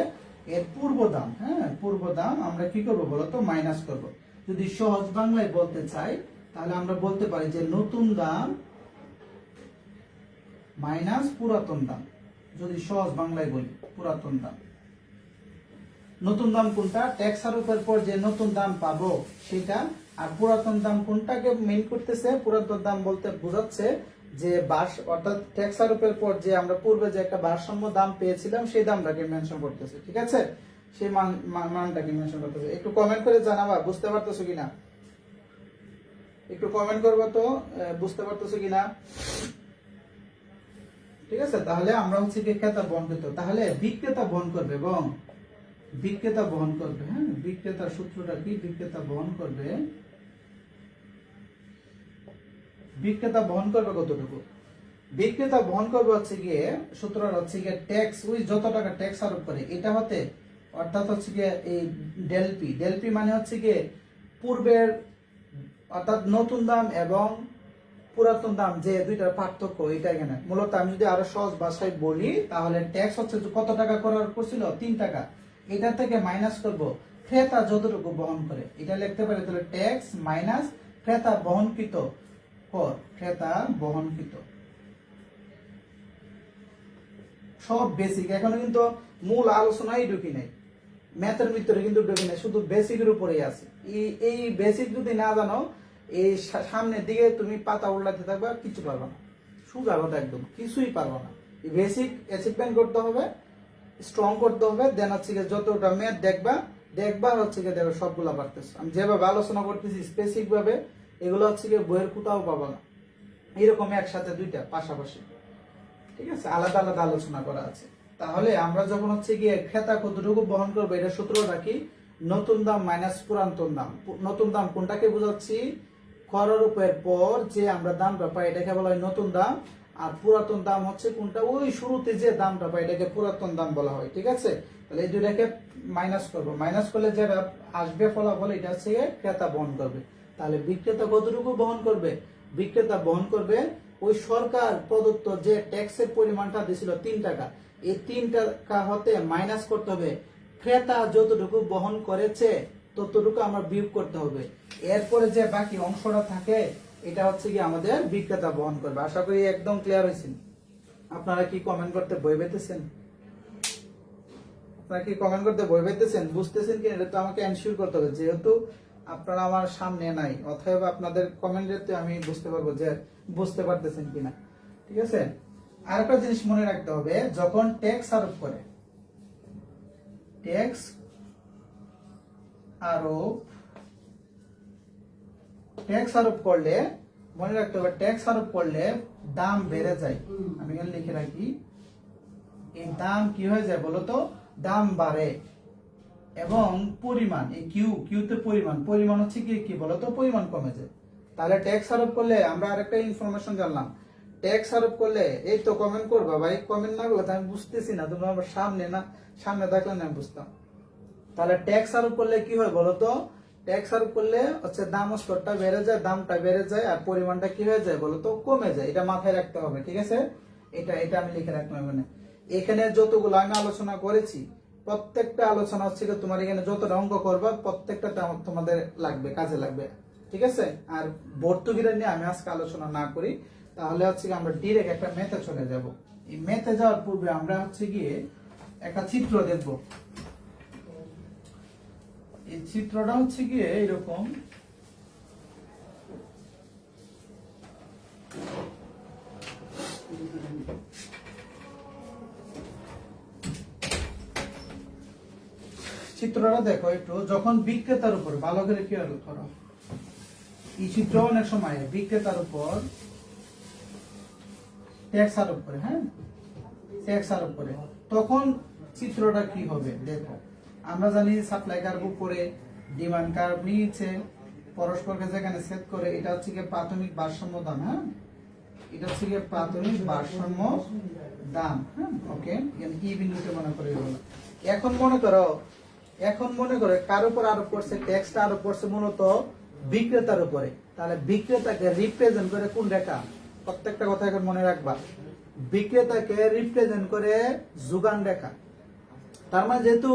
এর পূর্ব দাম, হ্যাঁ পূর্ব দাম আমরা কি করবো বলতো, মাইনাস করব। যদি সহজ বাংলায় বলতে চাই তাহলে আমরা বলতে পারি যে নতুন দাম মাইনাস পুরাতন দাম। যদি সহজ বাংলায় বলি পুরাতন দাম, নতুন দাম কোনটা? ট্যাক্স আরোপের পর যে নতুন দাম পাবো সেটা। আর পুরাতন দাম কোনটাকে মেইন করতেছে? পুরাতন দাম বলতে বোঝাচ্ছে যে অর্থাৎ ট্যাক্স আরোপের পর যে আমরা পূর্বে যে একটা ভারসাম্য দাম পেয়েছিলাম সেই দামটাকে মেনশন করতেছে, ঠিক আছে? সেই মানটাকে মেনশন করতেছে। একটু কমেন্ট করে জানাবা বুঝতে পারতেছো কিনা, একটু কমেন্ট করবো তো বুঝতে পারতেছো কিনা। ঠিক আছে, তাহলে আমরা হচ্ছে কি ক্রেতা বহনকৃত, তাহলে বিক্রেতা বহন করবে এবং বিক্রেতা বহন করবে, হ্যাঁ বিক্রেতার সূত্রটা কি, বিক্রেতা বহন করবে, বিক্রেতা বহন করবে কতটুকু, বিক্রেতা বহন করবে হচ্ছে গিয়ে সূত্রটা হচ্ছে গিয়ে ট্যাক্স, ওই যত টাকা ট্যাক্স আরোপ করে এটা হতে, অর্থাৎ হচ্ছে গিয়ে এই ডেলপি, ডেলপি মানে হচ্ছে গিয়ে পূর্বের অর্থাৎ নতুন দাম এবং পুরাতন দাম যে দুইটার পার্থক্য, এটা এখানে মূলত আমি যদি আরো সহজ ভাষায় বলি তাহলে ট্যাক্স হচ্ছে কত টাকা করার করছিল 3 টাকা, এটা থেকে মাইনাস করব ক্রেতা যতটুকু বহন করে, এটা লিখতে পারি তাহলে ট্যাক্স মাইনাস ক্রেতা বহনকৃত কর, ক্রেতা বহনকৃত, সব বেসিক, এখনো কিন্তু মূল আলোচনাই ঢুকি নাই, ম্যাথের ভিতরে কিন্তু ঢুকি নাই, শুধু বেসিকের উপরেই আছে। এই বেসিক যদি না জানো এই সামনের দিকে তুমি পাতা উল্টাতে থাকবে আর কিছু পারবে না, সোজা কথা একদম কিছুই পারবে না। এই বেসিক অ্যাচিভমেন্ট করতে হবে, স্ট্রং করতে হবে, দেন হচ্ছে গিয়ে যতটা ম্যাথ দেখবা দেখবা হচ্ছে গিয়ে দেখো সবগুলা পারতেছে। আমি যেভাবে আলোচনা করতেছি স্পেসিফিক ভাবে এগুলো হচ্ছে গিয়ে বইয়ের কোথাও পাবো না, এরকম একসাথে দুইটা পাশাপাশি, ঠিক আছে, আলাদা আলাদা আলোচনা করা আছে। তাহলে আমরা যখন হচ্ছে গিয়ে ক্রেতা কতটুকু বহন করবো এটা সূত্রটা কি, নতুন দাম মাইনাস পুরাতন দাম, নতুন দাম কোনটাকে বোঝাচ্ছি, কররূপের পর যে আমরা দামটা পাই এটাকে বলা হয় নতুন দাম, আর পুরাতন দাম হচ্ছে কোনটা, ওই শুরুতে যে দামটা পাই এটাকে পুরাতন দাম বলা হয়, ঠিক আছে। তাহলে এই দুইটাকে মাইনাস করবো, মাইনাস করলে যেটা আসবে ফলাফল এটা হচ্ছে ক্রেতা বহন করবে। তাহলে বিক্রেতা কতটুকু বহন করবে, বিক্রেতা বহন করবে ওই সরকার প্রদত্ত যে ট্যাক্সের পরিমাণটা দিছিল 3 টাকা, এই 3 টাকা হতে মাইনাস করতে হবে ক্রেতা যতটুকু বহন করেছে ততটুকু আমরা বিয়োগ করতে হবে, এরপরে যে বাকি অংশটা থাকে এটা হচ্ছে কি আমাদের বিক্রেতা বহন করবে। আশা করি একদম ক্লিয়ার হয়েছেন। আপনারা কি কমেন্ট করতে বই পেতেছেন, আপনারা কি কমেন্ট করতে বই পেতেছেন, বুঝতেছেন কি, এটা তো আমাকে এনশিওর করতে হবে, যেহেতু আপনারা আমার সামনে নাই, অথবা আপনাদের কমেন্টে আমি বুঝতে পারবো যে বুঝতে পারতেছেন কিনা, ঠিক আছে। আরেকটা জিনিস মনে রাখতে হবে, যখন ট্যাক্স আরোপ করে, ট্যাক্স আরোপ, ট্যাক্স আরোপ করলে মনে রাখতে হবে ট্যাক্স আরোপ করলে দাম বেড়ে যায়, আমি এখানে লিখে রাখি, এই দাম কি হয়ে যায় বলতো, দাম বাড়ে এবং পরিমাণ, এই কিউতে পরিমাণ, পরিমাণ হচ্ছে কি কি বলতো, পরিমাণ কমে যায়। তাহলে ট্যাক্স আরোপ করলে আমরা আরেকটা ইনফরমেশন জানলাম, ট্যাক্স আরোপ করলে, এই তো কমেন্ট করবা ভাই, কমেন্ট না করলে আমি বুঝতেছি না, তুমি আমার সামনে না, সামনে থাকলে না আমি বুঝতাম। তাহলে ট্যাক্স আরোপ করলে কি হয় বলতো, ট্যাক্স আরোপ করলে হচ্ছে দাম স্তরটা বেড়ে যায়, দামটা বেড়ে যায়, আর পরিমাণটা কি হয়ে যায় বলতো, কমে যায়, এটা মাথায় রাখতে হবে, ঠিক আছে। এটা এটা আমি লিখে রাখতে হবে। এখানে যতগুলো আমি আলোচনা করেছি প্রত্যেকটা আলোচনা হচ্ছে তোমার এখানে যতটা অঙ্ক করবা প্রত্যেকটা তোমাদের লাগবে, কাজে লাগবে, ঠিক আছে। আর ভর্তুকিটা নিয়ে আমি আজকে আলোচনা না করি, তাহলে হচ্ছে আমরা ডিরেক্ট একটা ম্যাথে চলে যাব। এই ম্যাথে যাওয়ার পূর্বে আমরা হচ্ছে গিয়ে একটা চিত্র দেখব। এই চিত্রটা হচ্ছে গিয়ে এরকম, চিত্রটা দেখো একটু, যখন বিক্রেতার উপর ভালো করে কি করো, এই চিত্র অনেক সময় বিক্রেতার উপর ট্যাক্স আরোপ করে, হ্যাঁ ট্যাক্স আরোপ করে, তখন চিত্রটা কি হবে দেখো। আমরা জানি সাপ্লাই কার্ভ উপরে ডিমান্ড কার্ভ নিয়েছে, পরস্পরকে যেখানে সেট করে, এটা হচ্ছে গিয়ে প্রাথমিক ভারসাম্য দাম, হ্যাঁ এটা হচ্ছে গিয়ে প্রাথমিক ভারসাম্য দাম, হ্যাঁ ওকে, কি বিন্দুতে মনে করে হলো। এখন মনে করো কার উপর আরোপ করছে, ট্যাক্সটা আরোপ করছে মূলত বিক্রেতার উপরে, তাহলে বিক্রেতাকে রিপ্রেজেন্ট করে কোন রেখা, প্রত্যেকটা কথা এখন মনে রাখবা, বিক্রেতাকে রিপ্রেজেন্ট করে যোগান রেখা। তার মানে যেহেতু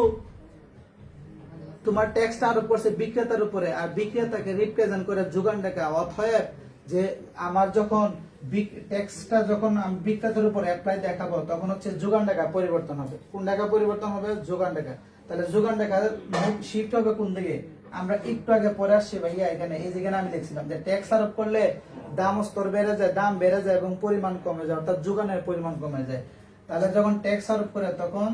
তোমার ট্যাক্সটা আরোপ করছে বিক্রেতার উপরে আর বিক্রেতাকে রিপ্রেজেন্ট করে যোগান রেখা, অতএব যে আমার যখন ট্যাক্সটা যখন আমি বিক্রেতার উপর অ্যাপ্লাই দেখাবো তখন হচ্ছে যোগান রেখা পরিবর্তন হবে, কোন রেখা পরিবর্তন হবে, যোগান রেখা। তাহলে যোগান রেখা শিফট হবে কোন দিকে, আমরা একটু আগে পরে আসছি ভাইয়া, এখানে এই যেখানে আমি দেখছিলাম যে ট্যাক্স আরোপ করলে দাম স্তর বেড়ে যায়, দাম বেড়ে যায় এবং পরিমাণ কমে যায়, অর্থাৎ যোগানের পরিমাণ কমে যায়। তাহলে যখন ট্যাক্স আরোপ করে তখন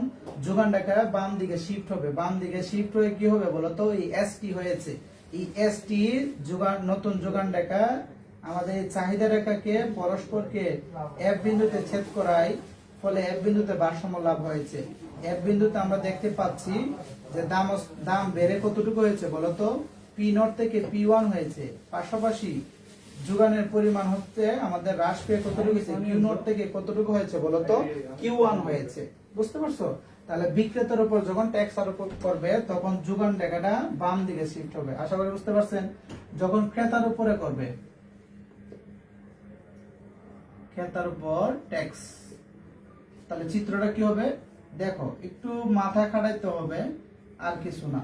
যোগান রেখা বাম দিকে শিফট হবে, বাম দিকে শিফট হয়ে কি হবে বলতো, এই এসটি হয়েছে, এই এসটি যোগান, নতুন যোগান রেখা আমাদের এই চাহিদা রেখাকে পরস্পরকে এফ বিন্দুতে ছেদ করায় ফলে এফ বিন্দুতে ভারসাম্য লাভ হয়েছে। এফ বিন্দুতে আমরা দেখতে পাচ্ছি যে দাম বেড়ে কতটুকু হয়েছে বলতো, পি নট থেকে পি ওয়ান হয়েছে। পাশাপাশি যোগানের পরিমাণ হচ্ছে আমাদের হ্রাস পেয়ে কতটুকু হয়েছে, কিউ নট থেকে কতটুকু হয়েছে বলতো, কিউ ওয়ান হয়েছে। বুঝতে পারছো? তাহলে বিক্রেতার উপর যখন ট্যাক্স আরোপ করবে তখন যোগান রেখাটা বাম দিকে শিফট হবে। আশা করি বুঝতে পারছেন। যখন ক্রেতার উপরে করবে, ক্রেতার উপর ট্যাক্স, তাহলে চিত্রটা কি হবে দেখো, একটু মাথা খাটাইতে হবে, আর কিছু না।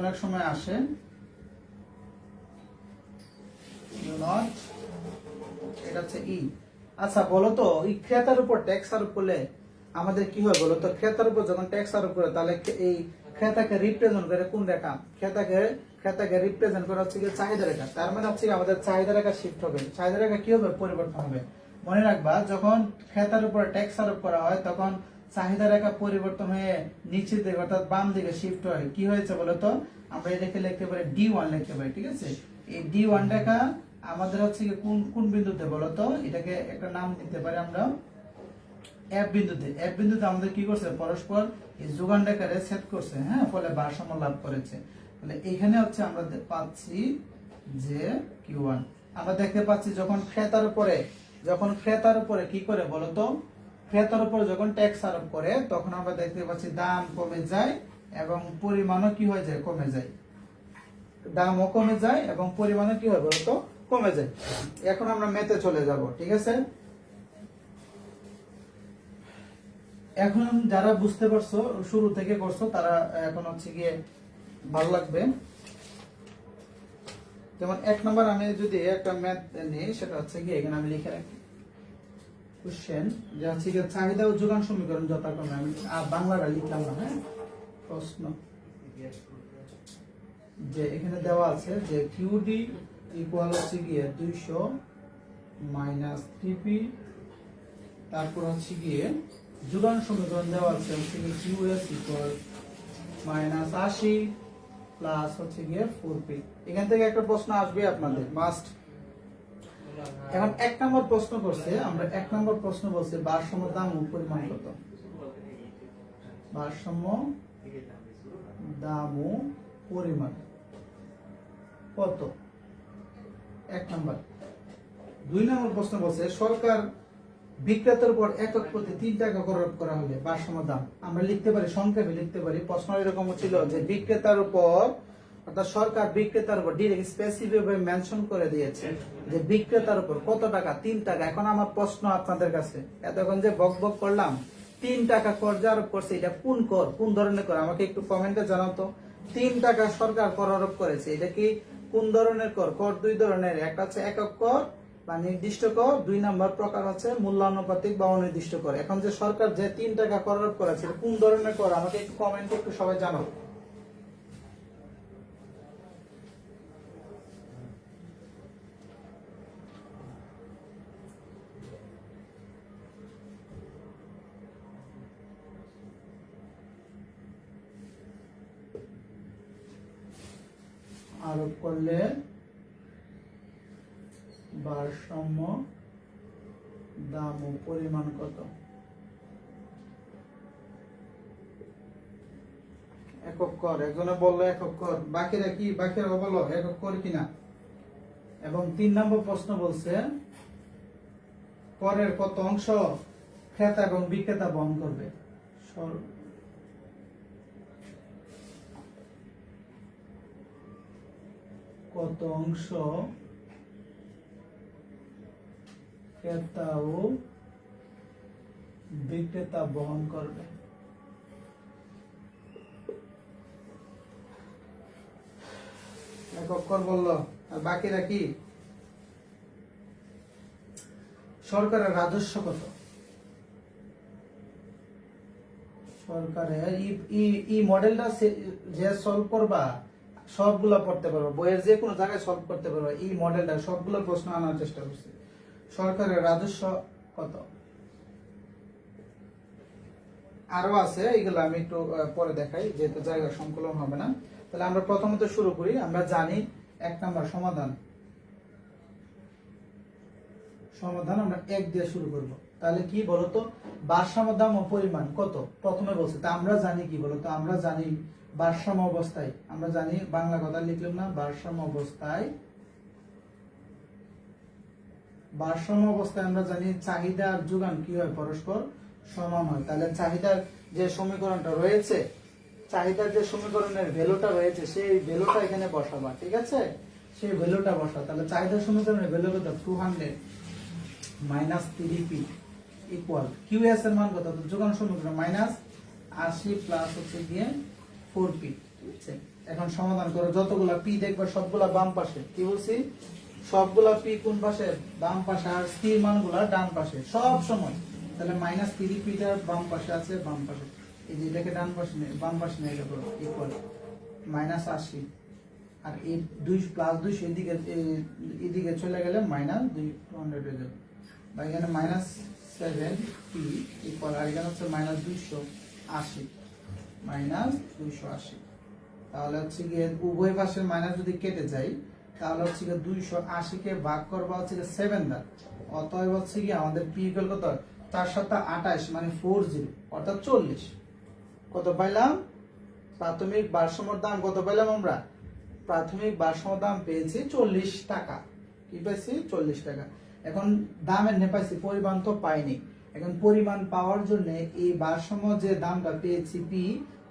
অনেক সময় আসে এটা হচ্ছে ই। আচ্ছা বলতো, এই ক্রেতার উপর ট্যাক্স আরোপ করলে আমাদের কি হয় বলতো, ক্রেতার উপর যখন ট্যাক্স আরোপ করে তাহলে এই ক্রেতাকে রিপ্রেজেন্ট করে কোন রেখা, ক্রেতাকে রিপ্রেজেন্ট করে হচ্ছে গিয়ে চাহিদা রেখা। তার মানে হচ্ছে আমাদের চাহিদা রেখা শিফট হবে। চাহিদা রেখা কি হবে, পরিবর্তন হবে। মনে রাখবা, যখন ক্রেতার উপর ট্যাক্স আরোপ করা হয় তখন চাহিদা রেখা পরিবর্তন হয়ে নিচের দিকে অর্থাৎ বাম দিকে শিফট হয়। কি হয়েছে বলতো, আমরা এটাকে লিখতে পারি D1 লিখতে পারি। ঠিক আছে, এই D1 রেখা আমাদের হচ্ছে কি কোন কোন বিন্দুতে বলতো, এটাকে একটা নাম দিতে পারি আমরা এফ বিন্দুতে। এফ বিন্দুতে আমাদের কি করছে, পরস্পর এই যোগান রেখারে ছেদ করছে, হ্যাঁ, ফলে ভারসাম্য লাভ করেছে। তাহলে এখানে হচ্ছে আমরা পাচ্ছি যে কিউ1। আমরা দেখতে পাচ্ছি যখন ক্রেতার উপরে কি করে বলতো, ক্রেতার উপর যখন ট্যাক্স আরোপ করে তখন আমরা দেখতে পাচ্ছি দাম কমে যায় এবং পরিমাণও কি হয়ে যায়, কমে যায়। দামও কমে যায় এবং পরিমাণও কি হয় বলতো, কমে যায়। এখন আমরা মেতে চলে যাব। ঠিক আছে, এখন যারা বুঝতে পারছো, শুরু থেকে করছো, তারা এখন হচ্ছে গিয়ে ভালো লাগবে। যেমন 1 নম্বর আমি যদি একটা ম্যাথ নিই, সেটা হচ্ছে গিয়ে এখানে আমি লিখে রাখি কোশ্চেন, যে হচ্ছে গিয়ে চাহিদা ও যোগান সমীকরণ যথাক্রমে, আমি বাংলাটা লিখলাম না, হ্যাঁ, প্রশ্ন যে এখানে দেওয়া আছে যে কিউডি ইকুয়াল হচ্ছে গিয়ে 200 মাইনাস 3p, তারপর হচ্ছে গিয়ে যোগান সমীকরণ দেওয়া আছে হচ্ছে গিয়ে কিউএস ইকুয়াল মাইনাস 80 প্লাস হচ্ছে গিয়ে 4p। এখান থেকে একটা প্রশ্ন আসবে আপনাদের মাস্ট। এখন 1 নম্বর প্রশ্ন করছে, আমরা 1 নম্বর প্রশ্ন বলছে ভারসাম্য দাম ও পরিমাণ কত। ভারসাম্য দাম ও পরিমাণ কত, 1 নম্বর। 2 নম্বর প্রশ্ন বলছে সরকার বিক্রেতার উপর একক প্রতি 3 টাকা কর করা হলে ভারসাম্য দাম। আমরা লিখতে পারি, সংক্ষেপে লিখতে পারি। প্রশ্ন এরকম ছিল যে বিক্রেতার উপর, অর্থাৎ সরকার বিক্রেতার উপর ডিরেক্ট স্পেসিফিক ভাবে মেনশন করে দিয়েছে যে বিক্রেতার উপর কত টাকা, 3 টাকা। এখন আমার প্রশ্ন আপনাদের কাছে, এতক্ষণ যে বক বক করলাম, 3 টাকা কর যে আরোপ করছে, এটা কোন কর, কোন ধরনের কর, আমাকে একটু কমেন্টে জানাও তো। 3 টাকা সরকার কর আরোপ করেছে, এটা কি কোন ধরনের কর? কর 2 ধরনের, একটা হচ্ছে একক কর বা নির্দিষ্ট কর, 2 নম্বর প্রকার হচ্ছে মূল্যানুপাতিক বা অনির্দিষ্ট কর। এখন যে সরকার যে 3 টাকা কর আরোপ করেছে, কোন ধরনের কর, আমাকে একটু কমেন্টে একটু সবাই জানাও। আরোপ করলে ভারসাম্য দাম ও পরিমাণ কত। একক কর, একজনে বললো একক কর, বাকিরা কি, বাকিরা বলো একক কর কিনা। এবং 3 নম্বর প্রশ্ন বলছে করের কত অংশ ক্রেতা এবং বিক্রেতা বহন করবে। কত অংশ ক্রেতা ও বিক্রেতা বহন করবে। একক কর বললো, আর বাকিরা কি। সরকারের রাজস্ব কত। সরকারের ই মডেলটা যে সলভ করবা সবগুলা পড়তে পারবা, বইয়ের যে কোনো জায়গায় সলভ করতে পারবা। এই মডেলটা সবগুলো প্রশ্ন আনার চেষ্টা করছি। সরকারের রাজস্ব কত। আরো আছে, এগুলো আমি একটু পরে দেখাই, যেহেতু জায়গা সংকলন হবে না। তাহলে আমরা প্রথমত শুরু করি। আমরা জানি 1 নম্বর সমাধান আমরা 1 দিয়ে শুরু করব। তাহলে কি বলতো, ভারসাম্য দাম ও পরিমাণ কত প্রথমে বলছে, তা আমরা জানি কি বলতো, আমরা জানি ভারসাম্য অবস্থায়, আমরা জানি বাংলা কথা লিখলাম না, ভারসাম্য অবস্থায়, ভারসাম্য অবস্থায় আমরা জানি চাহিদা আর যোগান কি হয়, পরস্পর সমান হয়। তাহলে চাহিদার যে সমীকরণটা রয়েছে, চাহিদার যে সমীকরণের ভ্যালুটা রয়েছে, সেই ভ্যালুটা এখানে বসাবা, ঠিক আছে, সেই ভ্যালুটা বসা। তাহলে চাহিদার সমীকরণের ভ্যালু কত, 200 মাইনাস 3p ইকুয়াল কিউএস এর মান কত, যোগান সমীকরণ মাইনাস 80 প্লাস হচ্ছে গিয়ে 4p, ঠিক আছে। এখন সমাধান করো, যতগুলা p দেখবে সবগুলা বাম পাশে, কি বলছি, সবগুলা p কোন পাশে, বাম পাশে, আর স্থির মানগুলা ডান পাশে সব সময়। তাহলে মাইনাস 3p টা বাম পাশে আছে, বাম পাশে, এই যে এটাকে ডান পাশে নিয়ে বাম পাশে নিয়ে গেল ইকুয়াল মাইনাস 80, আর এই 2 প্লাস 2 এদিকে চলে গেলে মাইনাস 200 হয়ে যাবে, বা এখানে মাইনাস 7p ইকুয়াল, আর এখানে হচ্ছে মাইনাস 280, মাইনাস 280। তাহলে হচ্ছে গিয়ে উভয় পাশের মাইনাস যদি কেটে যায়, তাহলে হচ্ছে গিয়ে 280 কে ভাগ করবা হচ্ছে গিয়ে 7 দ্বারা, অতএব হচ্ছে গিয়ে আমাদের p ইকুয়াল কত, 4 7 28 মানে 40, অর্থাৎ 40। কত পাইলাম, প্রাথমিক ভারসাম্যর দাম কত পাইলাম আমরা, প্রাথমিক ভারসাম্য দাম পেয়েছি 40 টাকা, কি পাইছি, 40 টাকা। এখন দামের নে পাইছি, পরিমাণ তো পাইনি। এখন পরিমাণ পাওয়ার জন্য এই ভারসাম্য যে দামটা পেয়েছি p,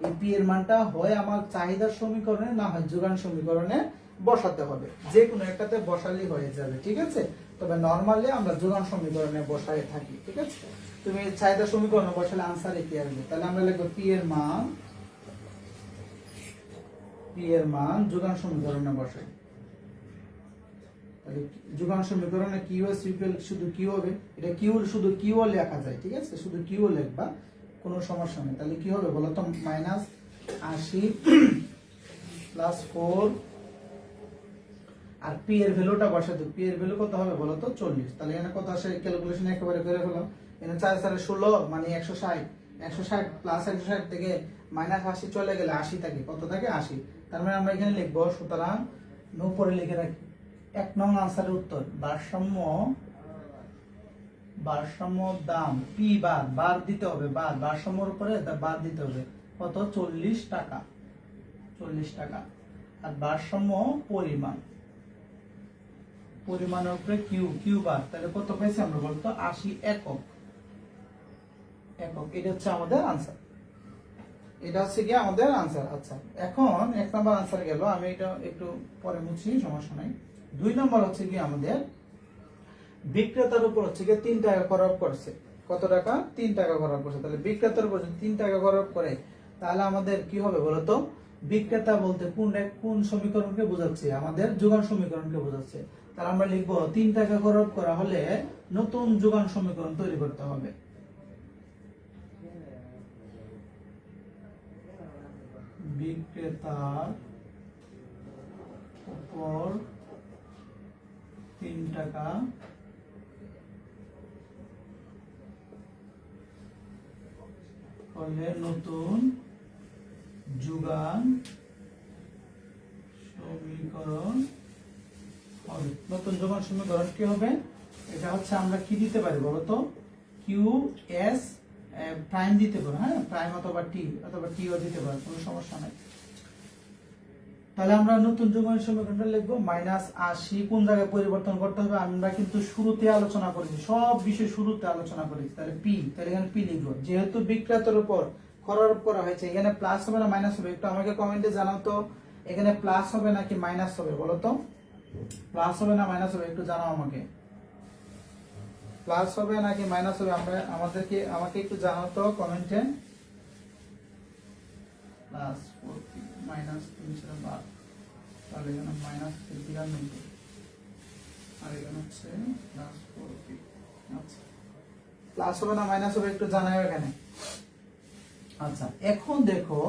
এই p এর মানটা হয় আমার চাহিদার সমীকরণে, না হয় যোগান সমীকরণে বসাতে হবে, যে কোনো একটাতে বসালেই হয়ে যাবে, ঠিক আছে। তবে নরমালি আমরা যোগান সমীকরণে বসাই থাকি, ঠিক আছে। তুমি চাহিদা সমীকরণে বসালে আনসারে কি আসবে, তাহলে আমরা লিখব p এর মান যোগান সমীকরণে বসাই। তাহলে যোগান সমীকরণে কিউ এস ইকুয়াল, শুধু কিউ হবে, এটা কিউ শুধু কিউ লেখা যায়, ঠিক আছে, শুধু কিউ লিখবা, কোনো সমস্যা নেই। তাহলে কি হবে বলো তো, মাইনাস 80 প্লাস 4, আর পি এর ভ্যালুটা বসাতে, পি এর ভ্যালু কত হবে বলো তো, 40। তাহলে এখানে কত আসে, ক্যালকুলেশন একেবারে করে ফেলো, এখানে 4 4 16 মানে 160, 160 প্লাস 160 থেকে মাইনাস 80 চলে গেলে 80 থাকে, কত থাকে, 80। তার মানে আমরা এখানে লিখবো, সুতরাং উপরে লিখে রাখি 1 নং আনসারের উত্তর, ভারসাম্য দাম পি বার দিতে হবে, ভারসাম্যর উপরে বার দিতে হবে, কত, 40 টাকা, 40 টাকা। আর ভারসাম্য পরিমাণের উপরে কিউ বার, তাহলে কত পাইছি আমরা বলতো, 80 একক, এটা হচ্ছে আমাদের আনসার, এটা হচ্ছে কি আমাদের আনসার। আচ্ছা, এখন 1 নম্বর আনসার গেল, আমি এটা একটু পরে মুছি, সমস্যা নাই। 2 নম্বর হচ্ছে কি আমাদের, বিক্রেতার উপর হচ্ছে কি 3 টাকা খরচ করছে, কত টাকা, 3 টাকা খরচ করছে। তাহলে বিক্রেতার উপর 3 টাকা খরচ করে, তাহলে আমাদের কি হবে বলতো, বিক্রেতা বলতে কোন সমীকরণকে বোঝাচ্ছে, আমাদের যোগান সমীকরণকে বোঝাচ্ছে। তাহলে আমরা লিখবো 3 টাকা খরচ করা হলে নতুন যোগান সমীকরণ তৈরি করতে হবে। বিক্রেতার উপর 3 টাকা হলে নতুন যোগান সমীকরণ হবে। নতুন যোগান সমীকরণ কি হবে, এটা হচ্ছে আমরা কি দিতে পারি বলতো, কিউ এস প্রাইম দিতে পারো, হ্যাঁ, প্রাইম অথবা টিও দিতে পারো, কোনো সমস্যা নাই। তাহলে আমরা নতুন যোগান সমীকরণটা লিখবো -80, কোন জায়গায় পরিবর্তন করতে হবে আমরা কিন্তু শুরুতে আলোচনা করেছি, সব বিষয় শুরুতে আলোচনা করেছি। তাহলে পি, তাহলে এখানে পি লিখবো, যেহেতু বিক্রেতার উপর খরচ করা হয়েছে, এখানে প্লাস হবে না মাইনাস হবে, একটু আমাকে কমেন্টে জানাও তো, এখানে প্লাস হবে নাকি মাইনাস হবে বলো তো, প্লাস হবে না মাইনাস হবে, একটু জানাও আমাকে, প্লাস হবে নাকি মাইনাস হবে, আমাকে একটু জানাও তো কমেন্টে। প্লাস 4p মাইনাস 312, তাহলে এখানে মাইনাস 93, আর এখানে হচ্ছে প্লাস 4p। আচ্ছা, প্লাস হবে না মাইনাস হবে, একটু জানাও এখানে। আচ্ছা, এখন দেখো,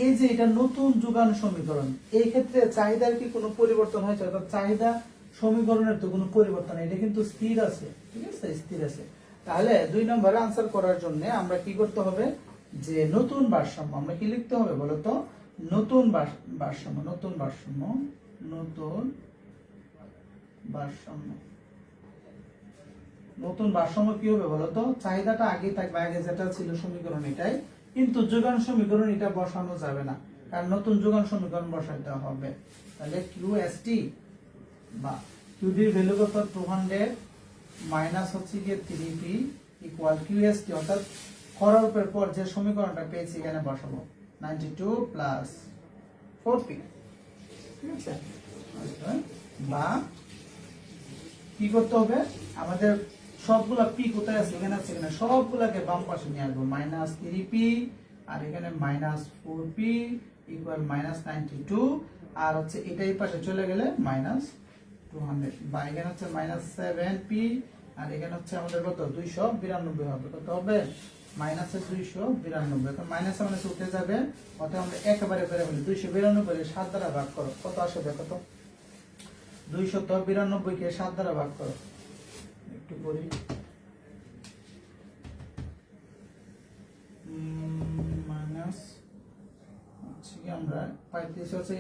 এই যে এটা নতুন যোগান সমীকরণ, এই ক্ষেত্রে চাহিদার কি কোনো পরিবর্তন হয়েছে, অর্থাৎ চাহিদা সমীকরণের তো কোনো পরিবর্তন নেই, এটা কিন্তু স্থির আছে, ঠিক আছে, স্থির আছে। তাহলে 2 নম্বরে আনসার করার জন্য আমরা কি করতে হবে, যে নতুন ভারসাম্য, আমরা কি লিখতে হবে বলতো, নতুন ভারসাম্য, নতুন ভারসাম্য কি হবে বলতো, চাহিদাটা আগে থাকবে, আগে যেটা ছিল সমীকরণ এটাই, কিন্তু যোগান সমীকরণ এটা বসানো যাবে না, কারণ নতুন যোগান সমীকরণ বসাইতে হবে। তাহলে কিউএসটি বা কিউডির ভ্যালু কত 200 মাইনাস হচ্ছে গিয়ে 3p ইকুয়াল কিউএসটি, অর্থাৎ খরার উপর পর যে সমীকরণটা পেয়েছি এখানে বসাবো 92 প্লাস 4p, ঠিক আছে। বা কি করতে হবে, আমাদের সবগুলা পি কোথায় আছে, এখানে আছে, এখানে সবগুলাকে বাম পাশে নিয়ে আসবো, মাইনাস 3p আর এখানে মাইনাস 4p ইকুয়াল মাইনাস 92, আর হচ্ছে এটা এই পাশে চলে গেলে মাইনাস 200, বা এখানে হচ্ছে মাইনাস 7p আর এখানে হচ্ছে আমাদের কত 292 হবে, কত হবে মাইনাসে 292, তো মাইনাসে মাইনাসে উঠে যাবে, অর্থাৎ আমরা একেবারে বেড়ে বলি 292 7 দ্বারা ভাগ করো, কত আসে দেখো তো, 292 কে 7 দ্বারা ভাগ করো, একটু করি, মাইনাস হচ্ছে কি আমরা পাইতেছি হচ্ছে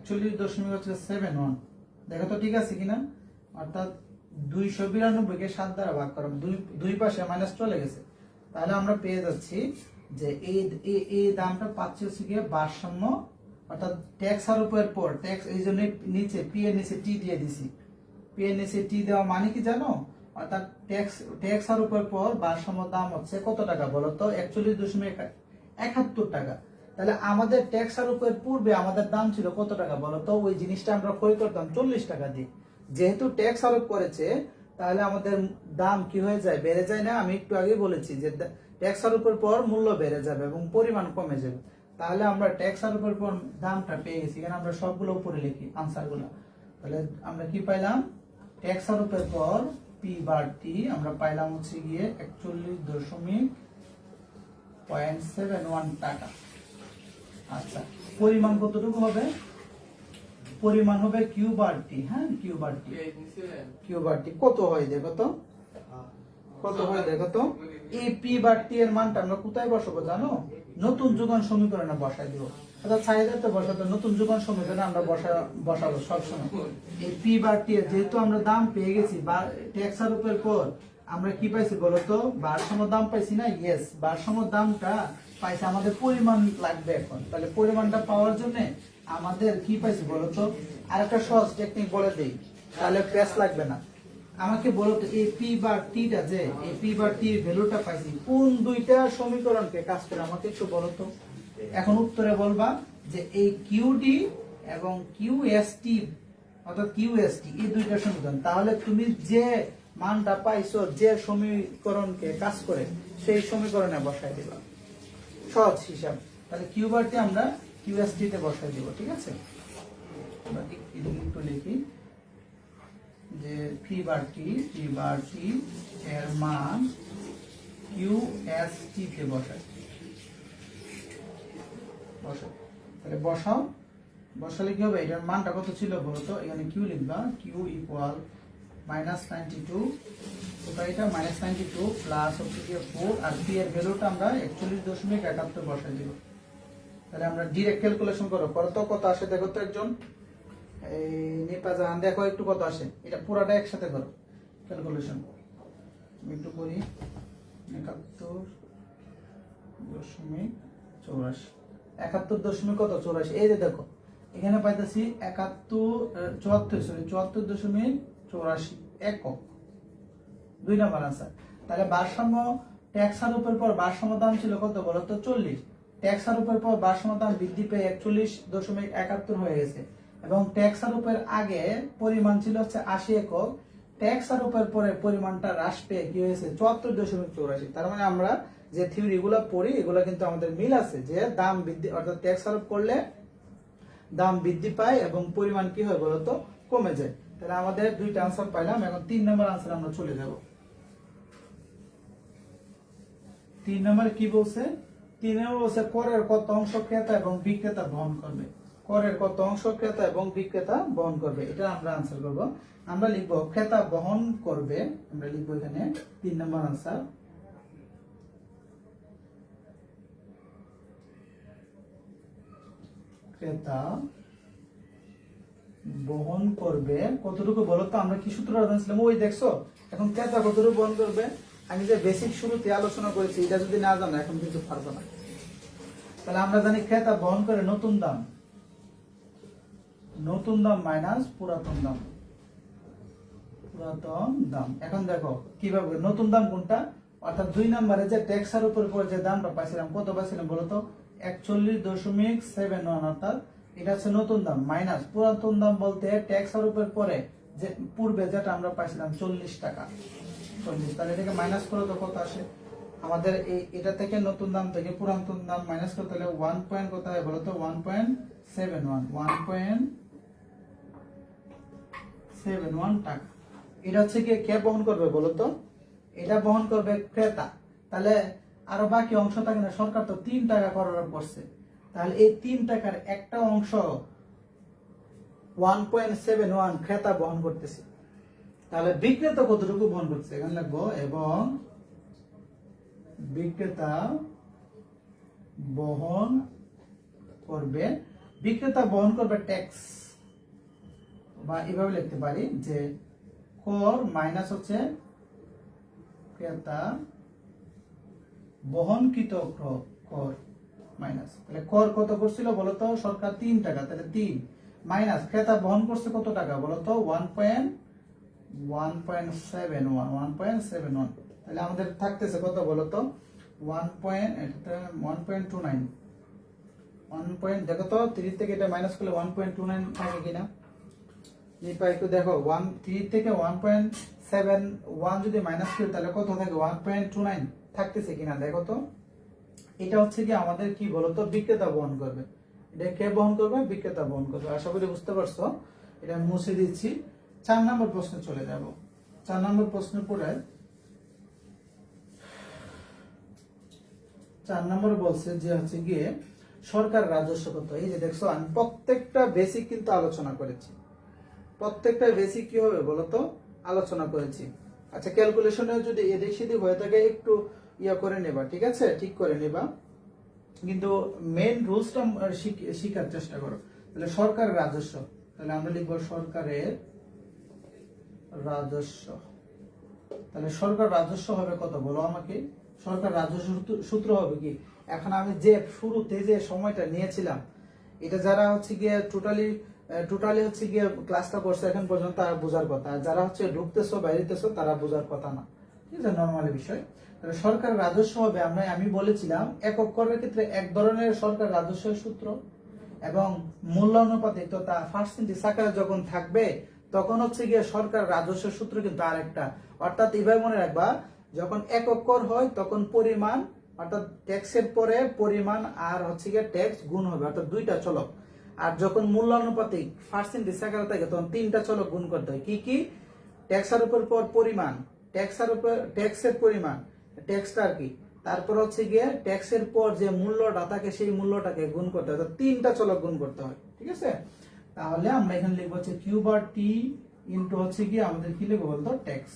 41.71, দেখো তো ঠিক আছে কিনা, অর্থাৎ 292 কে 7 দ্বারা ভাগ করো, দুই পাশে মাইনাস চলে গেছে, তাহলে আমরা পেয়ে যাচ্ছি যে এই দামটা পাচ্ছি হচ্ছে গিয়ে ভারসাম্য, অর্থাৎ ট্যাক্স আর উপরের পর ট্যাক্স, এই জন্য নিচে পি এর নিচে টি দিয়ে দিছি, পি এর নিচে টি দেওয়া মানে কি জানো, অর্থাৎ ট্যাক্স আর উপরের পর ভারসাম্য দাম হচ্ছে কত টাকা বলো তো, 41.71 টাকা। তাহলে আমাদের ট্যাক্স আর উপরের পূর্বে আমাদের দাম ছিল কত টাকা বলো তো, ওই জিনিসটা আমরা ক্রয় করতাম 40 টাকা দিয়ে, যেহেতু ট্যাক্স আরোপ করেছে তাহলে আমাদের দাম কি হয়ে যায়, বেড়ে যায় না, আমি একটু আগে বলেছি যে ট্যাক্স আরোপের পর মূল্য বেড়ে যাবে এবং পরিমাণ কমে যাবে, তাহলে আমরা ট্যাক্স আরোপের পর দামটা পেয়ে গেছি, এখানে আমরা সবগুলো উপরে লিখি আনসারগুলো, তাহলে আমরা কি পাইলাম, ট্যাক্স আরোপের পর পি বার টি আমরা পাইলাম হচ্ছে গিয়ে 41.71 টাকা। আচ্ছা, পরিমাণ কতটুকু হবে, পরিমাণ হবে কিউ বার টি, হ্যাঁ কিউ বার টি কত হয় দেখো তো, কত হয় দেখো তো, এই পি বার টি এর মানটা আমরা কোথায় বসাবো জানো, নতুন যোগান সমীকরণে বসাই দিব, অর্থাৎ চাহিদাতে বসাতে নতুন যোগান সমীকরণে আমরা বসাবো সবসময়, এই পি বার টি এর যেহেতু আমরা দাম পেয়ে গেছি বা ট্যাক্স আর উপর পর আমরা কি পাইছি বলতো, ভারসাম্য দাম পাইছি না, ইয়েস ভারসাম্য দামটা পাইছি, আমাদের পরিমাণ লাগবে এখন, তাহলে পরিমাণটা পাওয়ার জন্য আমাদের কি পাইছি বলতো, আর একটা সহজ টেকনিক বলে দেই, তাহলে প্রেস লাগবে না, আমাকে বলো তো এই পি বার টিটা যে এই পি বার টির ভ্যালুটা পাইছি কোন দুইটা সমীকরণকে কাজ করে আমাকে একটু বলো তো, এখন উত্তরে বলবা যে এই কিউডি এবং কিউএসটি, অর্থাৎ কিউএসটি এই দুইটা সমীকরণ, তাহলে তুমি যে মানটা পাইছো যে সমীকরণকে কাজ করে সেই সমীকরণে বসাই দিবা, সহজ হিসাব, তাহলে কিউ বারটি আমরা কিউএসটি তে বসাই দিব, ঠিক আছে। আমরা একটু লিখি যে পি বার টি এর মান কিউএসটি তে বসাই, তাহলে বসালে কি হবে, এটার মানটা কত ছিল বলতো, এখানে কিউ লিখবা, কিউ ইকুয়াল মাইনাস 92, কোথায় এটা মাইনাস 92 প্লাস হচ্ছে কি 4, আর পি এর ভ্যালুটা আমরা 41.71 বসাই দিব, তাহলে আমরা ডিরেক্ট ক্যালকুলেশন করো তো কত আসে দেখো তো, একজন এই নিপা জাহান দেখো একটু কত আসে, এটা পুরাটা একসাথে করো ক্যালকুলেশন, আমি একটু করি 71.84, এই যে দেখো এখানে পাইতেছি 74.84 একক, 2 নাম্বার আনসার। তাহলে ভারসাম্য ট্যাক্স আর উপর পর ভারসাম্য দাম ছিল কত বলো তো 40, ট্যাক্স আর উপর পর ভারসাম্য দাম বৃদ্ধি পেয়ে 41.71 হয়ে গেছে, এবং ট্যাক্স আর উপর আগে পরিমাণ ছিল হচ্ছে 80 একক, ট্যাক্স আর উপর পরে পরিমাণটা হ্রাস পেয়ে কি হয়েছে 74.84, তার মানে আমরা যে থিওরি গুলা পড়ি এগুলা কিন্তু আমাদের মিল আছে, যে দাম বৃদ্ধি অর্থাৎ ট্যাক্স আরোপ করলে দাম বৃদ্ধি পায় এবং পরিমাণ কি হয় বলতো কমে যায়, তাহলে আমাদের দুইটা আনসার পাইলাম, এখন 3 নম্বর আনসার আমরা চলে যাব। 3 নম্বরে কি বলছে, 3 নম্বর বলছে করের কত অংশ ক্রেতা এবং বিক্রেতা বহন করবে, করের কত অংশ ক্রেতা এবং বিক্রেতা বহন করবে, এটা আমরা আনসার করব, আমরা লিখব ক্রেতা বহন করবে, আমরা লিখব এখানে 3 নম্বর আনসার, ক্রেতা বহন করবে কতটুকু বলতো, আমরা কি সূত্রটা জানছিলাম, ওই দেখছো এখন ক্রেতা কতটুকু বহন করবে? আমি যে বেসিক শুরুতে আলোচনা করেছি এটা যদি না জানো এখন কিন্তু পারবো না। তাহলে আমরা জানি ক্রেতা বহন করে নতুন দাম, নতুন দাম মাইনাস পুরাতন দাম, পুরাতন দাম। এখন দেখো কিভাবে নতুন দাম কোনটা, অর্থাৎ 2 নম্বরে যে ট্যাক্সের উপর যে দামটা পাইছিলাম, কত পাইছিলাম বলতো 41.71, অর্থাৎ এটা হচ্ছে নতুন দাম মাইনাস পুরাতন দাম বলতে ট্যাক্সের উপর পরে যে পূর্বে যেটা আমরা পাইছিলাম 40 টাকা 40। তাহলে এটাকে মাইনাস করে তো কত আসে আমাদের এটা থেকে নতুন দাম থেকে পুরাতন দাম মাইনাস করতে হলে 1 পয়েন্ট কত হয় বলতো 1.71 1.71 টাকা। এটা হচ্ছে কি কে বহন করবে বলতো? এটা বহন করবে ক্রেতা। তাহলে আরো বাকি অংশ থাকে না, সরকার তো 3 টাকা করার করছে, তাহলে এই 3 টাকার একটা অংশ 1.71 ক্রেতা বহন করতেছে। তাহলে বিক্রেতা কতটুকু বহন করছে এখানে লিখবো, এবং বিক্রেতা বহন করবে, বিক্রেতা বহন করবে ট্যাক্স, বা এভাবে লিখতে পারি যে কর মাইনাস হচ্ছে ক্রেতা বহনকৃত কর মাইনাস। তাহলে কর কত করছিল বলতো সরকার 3 টাকা, তাহলে 3 মাইনাস ক্রেতা বহন করছে কত টাকা বলতো 1.71, তাহলে আমাদের থাকতেছে কত বলতো 1.29, দেখো তো 3 থেকে এটা মাইনাস করলে 1.29 থাকে কিনা একটু দেখো। 3 থেকে 1.71 যদি মাইনাস করি তাহলে কত থাকে 1.29 থাকতেছে কিনা দেখো তো। এটা হচ্ছে কি আমাদের কি বলতো বিক্রেতা বহন করবে, এটা কে বহন করবে? বিক্রেতা বহন করবে। আশা করি বুঝতে পারছো। এটা মুছে দিচ্ছি। 4 নম্বর প্রশ্নে চলে যাব। 4 নম্বর প্রশ্ন পড়ে 4 নম্বর বলছে যে হচ্ছে গিয়ে সরকার রাজস্ব কত। এই যে দেখছো আমি প্রত্যেকটা বেসিক কিন্তু আলোচনা করেছি, প্রত্যেকটা বেসিক কি হবে বলতো আলোচনা করেছি। আচ্ছা ক্যালকুলেশনে যদি এদিক সেদিক হয়ে থাকে একটু ইয়া করে নেবা, ঠিক আছে, ঠিক করে নেবা, কিন্তু মেইন রুলসটা শিখার চেষ্টা করো। তাহলে সরকারের রাজস্ব, তাহলে আমরা লিখবো সরকারের রাজস্ব। তাহলে সরকার রাজস্ব হবে কত বলো আমাকে? সরকার রাজস্ব সূত্র হবে কি, এখন আমি যে শুরুতে যে সময়টা নিয়েছিলাম এটা যারা হচ্ছে গিয়ে টোটালি হচ্ছে গিয়ে ক্লাসটা করছে এখন পর্যন্ত তারা বোঝার কথা, আর যারা হচ্ছে ঢুকতেছো বাইরেতেছো তারা বোঝার কথা না, ঠিক আছে, নর্মালি বিষয়। তাহলে সরকার রাজস্ব হবে, আমি বলেছিলাম একক করের ক্ষেত্রে এক ধরনের সরকার রাজস্বের সূত্র, এবং মূল্যানুপাতিকতা পার্সেন্টেজ আকারে যখন থাকবে তখন হচ্ছে গিয়ে সরকার রাজস্বের সূত্র কিন্তু আরেকটা। অর্থাৎ এভাবে মনে রাখবা, যখন একক কর হয় তখন পরিমাণ, অর্থাৎ ট্যাক্সের পরে পরিমাণ আর হচ্ছে গিয়ে ট্যাক্স গুণ হবে, অর্থাৎ দুইটা চলক। আর যখন মূল্যানুপাতিক পার্সেন্টেজ আকারে থাকে তখন 3টা চলক গুণ করতে হয়। কি কি? ট্যাক্সের উপর পর পরিমাণ, ট্যাক্সের উপর ট্যাক্সের পরিমাণ, ট্যাক্সটা আর কি, তারপর হচ্ছে গিয়ে ট্যাক্সের পর যে মূল্যটা থাকে সেই মূল্যটাকে গুণ করতে হয়, 3টা চলক গুণ করতে হয়, ঠিক আছে। তাহলে আমরা এখানে লিখবো হচ্ছে কিউ বার টি ইনটু হচ্ছে গিয়ে আমাদের কি লিখবো বলতো ট্যাক্স।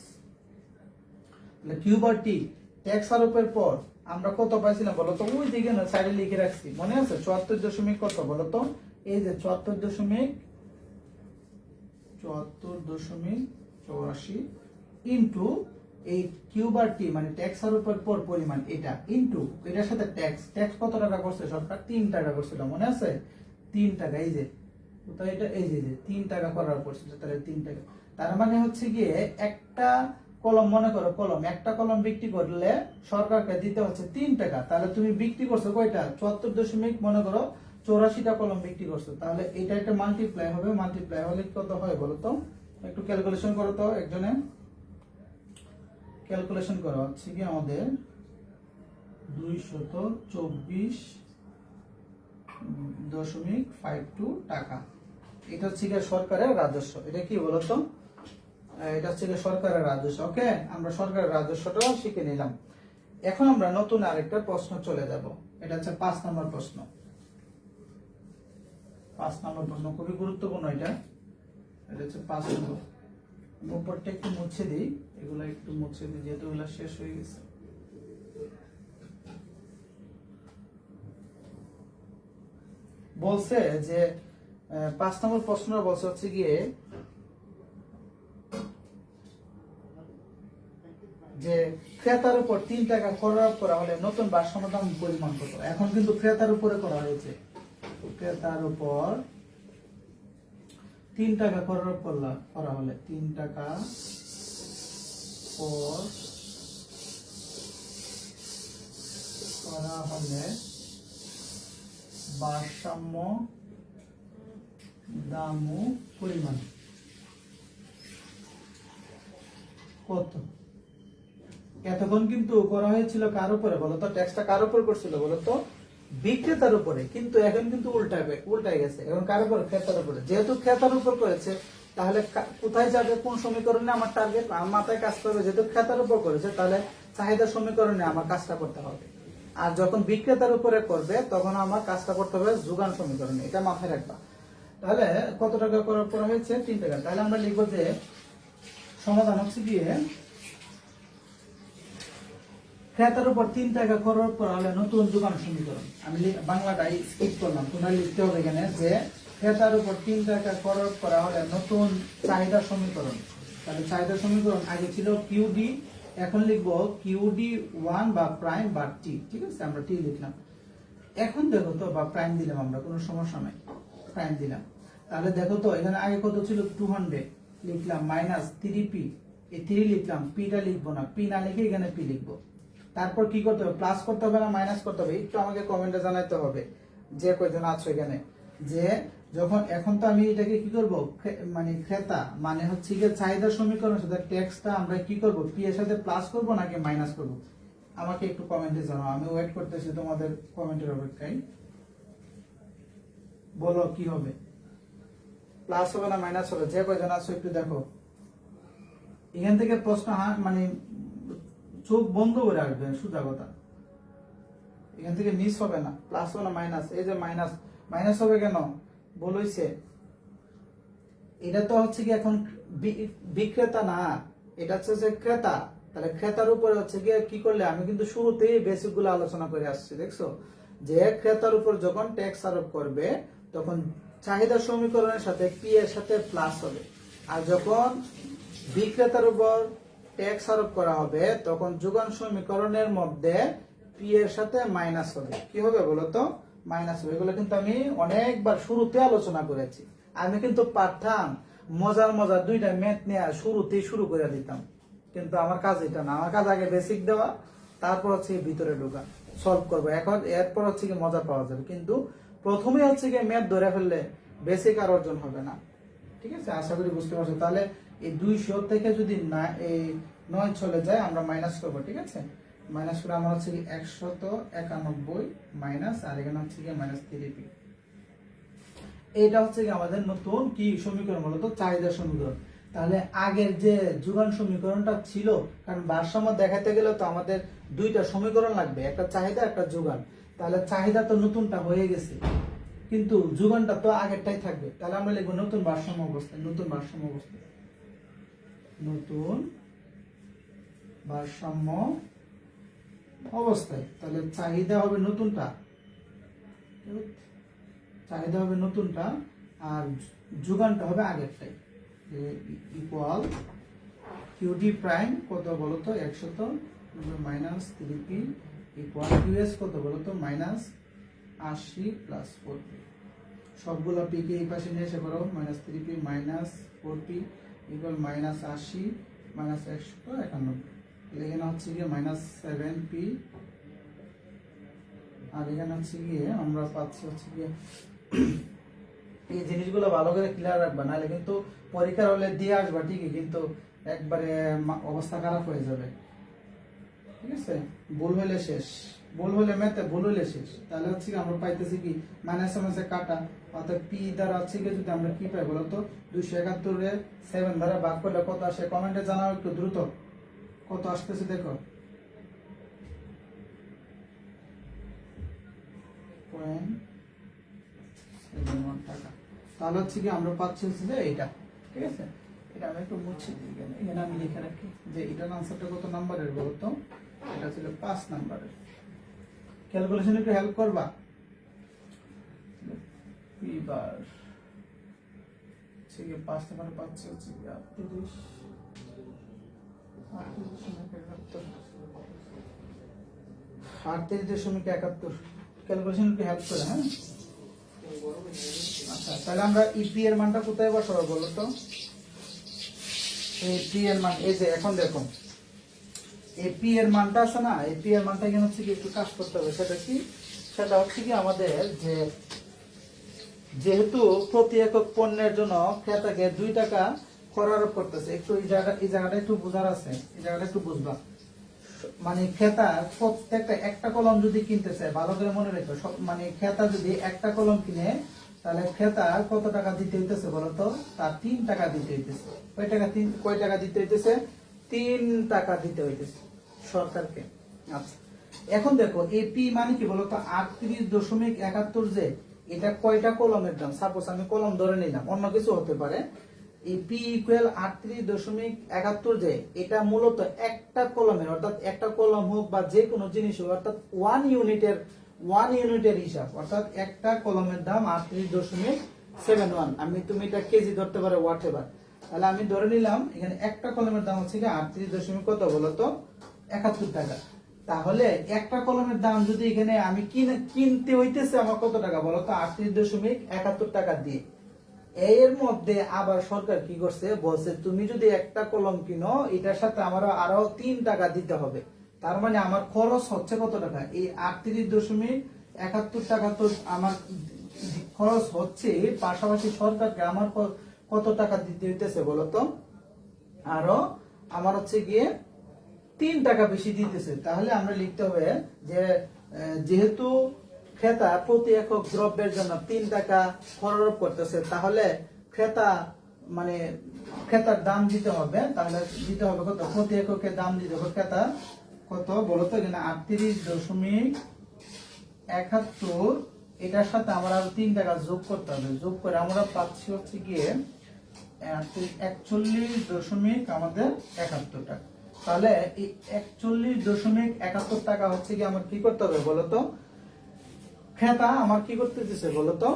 তাহলে কিউ বার টি ট্যাক্স আর উপর পর আমরা কত পাইছিলাম বলতো, ওই দিকে না সাইডে লিখে রাখছি মনে আছে 74 কত বলতো, এই যে 74.84 ইনটু এই কিউ বার টি মানে ট্যাক্স আর উপর পর পরিমাণ এটা ইনটু এটার সাথে ট্যাক্স কত টাকা করছে সরকার 3 টাকা করছিল মনে আছে 3 টাকা, এই যে কোথায় এটা, এই যে 3 টাকা করার করছিল, তাহলে 3 টাকা। তার মানে হচ্ছে গিয়ে একটা কলম, মনে করো কলম, একটা কলম বিক্রি করলে সরকারকে দিতে হচ্ছে 3 টাকা, তাহলে তুমি বিক্রি করছো কয়টা 74 মনে করো 84টা কলম বিক্রি করছো, তাহলে এটা একটা মাল্টিপ্লাই হবে, মাল্টিপ্লাই হলে কত হয় বলো তো, একটু ক্যালকুলেশন করো তো একজনে, ক্যালকুলেশন করা হচ্ছে কি আমাদের 224.52 টাকা। এটা হচ্ছে কি সরকারের রাজস্ব, এটা কি বলতো, এটা হচ্ছে কি সরকারের রাজস্ব। ওকে, আমরা সরকারের রাজস্বটাও শিখে নিলাম। এখন আমরা নতুন আরেকটা প্রশ্ন চলে যাব, এটা হচ্ছে 5 নম্বর প্রশ্ন। 5 নম্বর প্রশ্ন খুবই গুরুত্বপূর্ণ, এটা হচ্ছে 5 নম্বর। উপরটা একটু মুছে দিই, এগুলো একটু মুছে দিই যেহেতু এগুলো শেষ হয়ে গেছে। বলছে যে 5 নম্বর প্রশ্ন বলছে হচ্ছে গিয়ে ক্রেতার উপর 3 টাকা খরচ করা হলে নতুন ভারসাম্য দাম পরিমাণ কত? এখন কিন্তু ক্রেতার উপরে করা হয়েছে, ক্রেতার উপর 3 টাকা খরচ করা হলে 3 টাকা পর করা হলে ভারসাম্য দাম ও পরিমাণ কত? এতক্ষণ কিন্তু করা হয়েছিল কার উপরে বলতো? ট্যাক্সটা কার উপর করছিল বলতো? বিক্রেতার উপরে। কিন্তু এখন কিন্তু উল্টায় গেছে, এখন কার উপর? ক্রেতার উপরে। যেহেতু ক্রেতার উপর করেছে, তাহলে কোথায় যাবে? কোন সমীকরণে আমার টার্গেট মাথায় কাজ করবে? যেহেতু ক্রেতার উপর করেছে, তাহলে চাহিদা সমীকরণে আমার কাজটা করতে হবে। আর যখন বিক্রেতার উপরে করবে, তখন আমার কাজটা করতে হবে যোগান সমীকরণে। এটা মাথায় রাখবা। তাহলে কত টাকা করা হয়েছে? 3 টাকা। তাহলে আমরা লিখবো যে সমাধান হচ্ছে গিয়ে ক্রেতার উপর 3 টাকা খরচ করা হলে নতুন যোগান সমীকরণ। আমি বাংলাটাই স্কিপ করলাম, তোমরা লিখতে হবে এখানে যে ক্রেতার উপর 3 টাকা খরচ করা হলে নতুন চাহিদা সমীকরণ। তাহলে চাহিদা সমীকরণ আগে ছিল কিউডি, এখন লিখবো কিউডি 1 বা প্রাইম বা টি। ঠিক আছে, আমরা টি লিখলাম। এখন দেখো তো, বা প্রাইম দিলাম, আমরা কোনো সমস্যা নাই, প্রাইম দিলাম। তাহলে দেখো তো, এখানে আগে কত ছিল? 200 লিখলাম, মাইনাস 3p, এই 3 লিখলাম, পিটা লিখবো না, পি না লিখে এখানে পি লিখবো। তারপর কি করতে হবে? প্লাস করতে হবে না মাইনাস করতে হবে? একটু আমাকে কমেন্টে জানাইতে হবে যে কয়জন আছো এখানে, যে যখন এখন তো আমি এটাকে কি করব, মানে ক্রেতা মানে হচ্ছে গিয়ে চাহিদা সমীকরণের সাথে ট্যাক্সটা আমরা কি করব, পি এর সাথে প্লাস করব নাকি মাইনাস করব? আমাকে একটু কমেন্টে জানাও, আমি ওয়েট করতেছি তোমাদের কমেন্টের অপেক্ষায়। বলো কি হবে, প্লাস হবে না মাইনাস হবে? যে কয়জন আছো একটু দেখো। এখান থেকে প্রশ্ন মানে চোখ বন্ধ করে আসবে, সোজা কথা। এখান থেকে মিস হবে না, প্লাস হবে না মাইনাস? এই যে মাইনাস, মাইনাস হবে কেন বলইছে? এটা তো হচ্ছে কি এখন বিক্রেতা না, এটা হচ্ছে যে ক্রেতা। তাহলে ক্রেতার উপরে হচ্ছে গিয়ে কি করলে, আমি কিন্তু শুরুতেই বেসিক গুলো আলোচনা করে আসছি, দেখছো যে ক্রেতার উপর যখন ট্যাক্স আরোপ করবে, তখন চাহিদা সমীকরণের সাথে পি এর সাথে প্লাস হবে। আর যখন বিক্রেতার উপর ট্যাক্স আরোপ করা হবে, তখন যোগান সমীকরণের মধ্যে পি এর সাথে মাইনাস হবে। কি হবে বলতো? মাইনাস হবে। এগুলো কিন্তু আমি অনেকবার শুরুতে আলোচনা করেছি। আমি কিন্তু পারতাম মজার মজার দুইটা ম্যাথ নিয়ে শুরুতেই শুরু করে দিতাম, কিন্তু আমার কাজ এটা না। আমার কাজ আগে বেসিক দেওয়া, তারপর হচ্ছে ভিতরে ঢোকা, সলভ করবো। এখন এরপর হচ্ছে কি মজা পাওয়া যাবে, কিন্তু প্রথমে হচ্ছে কি ম্যাথ ধরে ফেললে বেসিক আর অর্জন হবে না। ঠিক আছে, আশা করি বুঝতে পারছো। তাহলে এই 200 থেকে যদি না এই 9 চলে যায়, আমরা মাইনাস করবো। ঠিক আছে, মাইনাস করে আমার হচ্ছে কি 191 মাইনাস, আর এখানে হচ্ছে কি মাইনাস 3p। এটা হচ্ছে কি আমাদের নতুন কি সমীকরণ বলতো? চাহিদা সমীকরণ। তাহলে আগের যে যোগান সমীকরণটা ছিল, কারণ ভারসাম্য দেখাতে গেলে তো আমাদের দুইটা সমীকরণ লাগবে, একটা চাহিদা একটা যোগান। তাহলে চাহিদা তো নতুনটা হয়ে গেছে, কিন্তু যোগানটা তো আগেরটাই থাকবে। তাহলে আমরা লিখবো নতুন ভারসাম্য অবস্থায়, নতুন ভারসাম্য অবস্থায়, নতুন ভারসাম্য অবস্থায়। তাহলে চাহিদা হবে নতুনটা, চাহিদা হবে নতুনটা, আর যোগানটা হবে আগেরটাই। ইকুয়াল কিউডি প্রাইম কত বলতো? 100 মাইনাস 3p ইকুয়াল কিউএস কত বলতো? Minus 80 plus 4p। সবগুলো পি কে এই পাশে নিয়ে এসে করো, minus 3p minus 4p equal minus 80 minus 191। এখানে হচ্ছে গিয়ে মাইনাস 7p, আর এখানে হচ্ছে গিয়ে আমরা পাচ্ছি হচ্ছে গিয়ে এই জিনিসগুলো ভালো করে ক্লিয়ার রাখবা, নাহলে কিন্তু পরীক্ষার হলে দিয়ে আসবা ঠিকই, কিন্তু একবারে অবস্থা খারাপ হয়ে যাবে। ঠিক আছে, ভুল হলে শেষ, ভুল হলে ম্যাথে ভুল হলে শেষ। তাহলে হচ্ছে কি আমরা পাইতেছি কি মাইনাস মাইনাসে কাটা, অর্থাৎ পি দ্বারা হচ্ছে কি যদি আমরা কি পাই বলতো? 271 এর 7 দ্বারা ভাগ করলে কত আসে? কমেন্টে জানাও একটু দ্রুত, কত আসতেছে দেখো। টাকা। তাহলে হচ্ছে কি আমরা পাচ্ছি হচ্ছে যে এইটা। ঠিক আছে, এটা আমি একটু মুছে দিই, এখানে আমি লিখে রাখি যে এটার আনসারটা কত নাম্বারের বলতো? এটা ছিল 5 নাম্বারের। ক্যালকুলেশন একটু হেল্প করবা? পি বার হচ্ছে কি 5 নাম্বার পাচ্ছি হচ্ছে কি 30 38.71 ক্যালকুলেশন একটু হেল্প করে, হ্যাঁ। আচ্ছা, তাহলে আমরা ইপি এর মানটা কোথায় বসাবো বলো তো? এপি এর মান এই যে, এখন দেখো এপি এর মানটা আছে না, এপি এর মানটা এখানে হচ্ছে কি একটু কাজ করতে হবে। সেটা কি? সেটা হচ্ছে কি আমাদের যে, যেহেতু প্রতি একক পণ্যের জন্য ক্রেতাকে 2 টাকা কর আরোপ করতেছে, একটু এই জায়গাটা একটু বোঝার আছে, এই জায়গাটা একটু বুঝবা। মানে ক্রেতা প্রত্যেকটা একটা কলম যদি কিনতে চায়, ভালো করে মনে রেখো, মানে ক্রেতা যদি একটা কলম কিনে, তাহলে ক্রেতা কত টাকা দিতে হইতেছে বলতো? তার 3 টাকা দিতে হইতেছে। কয় টাকা দিতে হইতেছে? 3 টাকা দিতে হইতেছে সরকারকে। আচ্ছা, এখন দেখো এপি মানে কি বলতো? 38.71 যে, এটা কয়টা কলমের দাম? সাপোজ আমি কলম ধরে নিলাম, অন্য কিছু হতে পারে। পি ইকুয়াল 38.71 যে, এটা মূলত একটা কলমের, অর্থাৎ একটা কলম হোক বা যে কোনো জিনিস হোক, অর্থাৎ 1 ইউনিটের হিসাব, অর্থাৎ একটা কলমের দাম 38.71। তুমি এটা কেজি ধরতে পারো, হোয়াট এভার। তাহলে আমি ধরে নিলাম এখানে একটা কলমের দাম হচ্ছে কি 38 কত বলতো? 71 টাকা। তাহলে একটা কলমের দাম যদি এখানে আমি কিনতে হইতেছে আমার কত টাকা বলতো? 38.71 টাকা দিয়ে। এর মধ্যে আবার সরকার কি করছে? বলছে তুমি যদি একটা কলম কিনো, এটার সাথে আমার আরো 3 টাকা দিতে হবে। তার মানে আমার খরচ হচ্ছে কত টাকা? এই 38.71 টাকা তো আমার খরচ হচ্ছে, পাশাপাশি সরকারকে আমার কত টাকা দিতে হইতেছে বলতো? আরো আমার হচ্ছে গিয়ে 3 টাকা বেশি দিতেছে। তাহলে আমরা লিখতে হবে যে, যেহেতু ক্রেতা প্রতি একক দ্রব্যের জন্য 3 টাকা খরচ করতেছে, তাহলে ক্রেতা মানে ক্রেতার দাম দিতে হবে। তাহলে দিতে হবে কত? প্রতি এককের দাম দিতে হবে ক্রেতা কত বলতো? এখানে 38.71, এটার সাথে আমরা আরো 3 টাকা যোগ করতে হবে। যোগ করে আমরা পাচ্ছি হচ্ছে গিয়ে 41.71 টাকা। তাহলে এই 41.71 টাকা হচ্ছে কি আমার কি করতে হবে বলতো? ক্রেতা আমার কি করতে দিতেছে বলতো?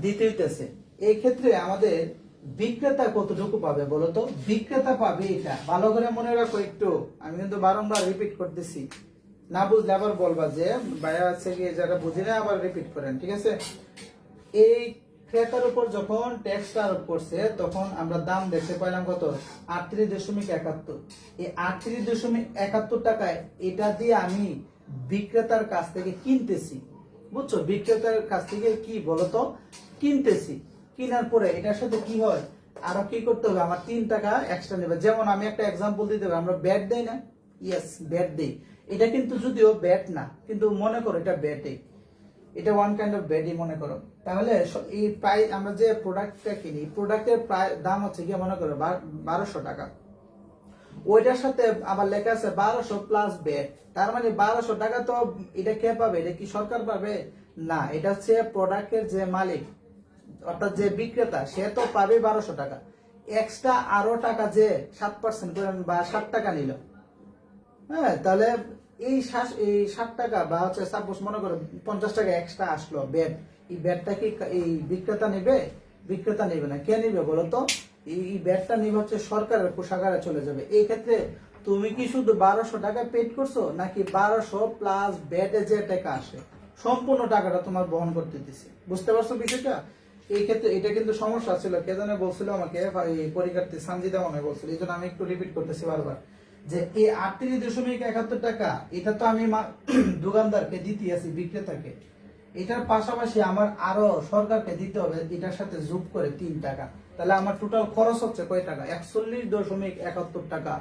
দিতে হইতেছে। এই ক্ষেত্রে আমাদের বিক্রেতা কতটুকু পাবে বলতো? বিক্রেতা পাবে এটা, ভালো করে মনে রাখো একটু, আমি কিন্তু বারংবার রিপিট করতেছি, না বুঝলে আবার বলবা যে ভাইয়া আছে কি যারা বুঝি না, আবার রিপিট করেন, ঠিক আছে? এই ক্রেতার উপর যখন ট্যাক্স আরোপ করছে, তখন আমরা দাম দেখতে পাইলাম কত? 38.71। এই 38.71 টাকায় এটা দিয়ে আমি বিক্রেতার কাছ থেকে কিনতেছি, বুঝছো? বিক্রেতার কাছ থেকে কি বলতো? কিনতেছি। কেনার পরে এটার সাথে কি হয়? আরো কি করতে হবে? আমার 3 টাকা এক্সট্রা নেবে। যেমন আমি একটা এক্সাম্পল দিতে হবে, আমরা ব্যাট দেই না? ইয়েস, ব্যাট দেই। এটা কিন্তু যদিও ব্যাট না, কিন্তু মনে করো এটা ব্যাটে, এটা ওয়ান কাইন্ড অফ ব্যাডই মনে করো। তাহলে এই প্রাইস, আমরা যে প্রোডাক্টটা কিনি, প্রোডাক্টের দাম হচ্ছে কি মনে করো 1200 টাকা। ওইটার সাথে আবার লেখা আছে 1200 প্লাস ব্যাট। তার মানে 1200 টাকা তো এটা কে পাবে? এটা কি সরকার পাবে? না, এটা হচ্ছে প্রোডাক্টের যে মালিক, অর্থাৎ যে বিক্রেতা, সে তো পাবে 1200 টাকা। এক্সট্রা আরো টাকা যে 7% করেন বা 60 টাকা নিল, হ্যাঁ, তাহলে এই 60 টাকা বা হচ্ছে সাপোজ মনে করো 50 টাকা এক্সট্রা আসলো ব্যাট, এই ব্যাটটা কি এই বিক্রেতা নেবে? বিক্রেতা নেবে না। কে নেবে বলতো? এই ব্যাটটা নিবে হচ্ছে সরকারের কোষাগারে চলে যাবে। এই ক্ষেত্রে তুমি কি শুধু 1200 টাকা পেড করছো, নাকি 1200 প্লাস ব্যাটে যে টাকা আসে সম্পূর্ণ টাকাটা তোমার বহন করতে দিচ্ছে? বুঝতে পারছো বিষয়টা? এই ক্ষেত্রে এটা কিন্তু সমস্যা ছিল। কে জানে বলছিল আমাকে, পরীক্ষার্থী সানজিদা মনে বলছিল, এই জন্য আমি একটু রিপিট করতেছি বারবার, যে এই 38.71 টাকা এটা তো আমি দোকানদারকে দিতে আছি, বিক্রেতাকে। এটার পাশাপাশি আমার আরো সরকারকে দিতে হবে, এটার সাথে যোগ করে 3 টাকা। তাহলে আমার টোটাল খরচ হচ্ছে কয় টাকা? 41.71 টাকা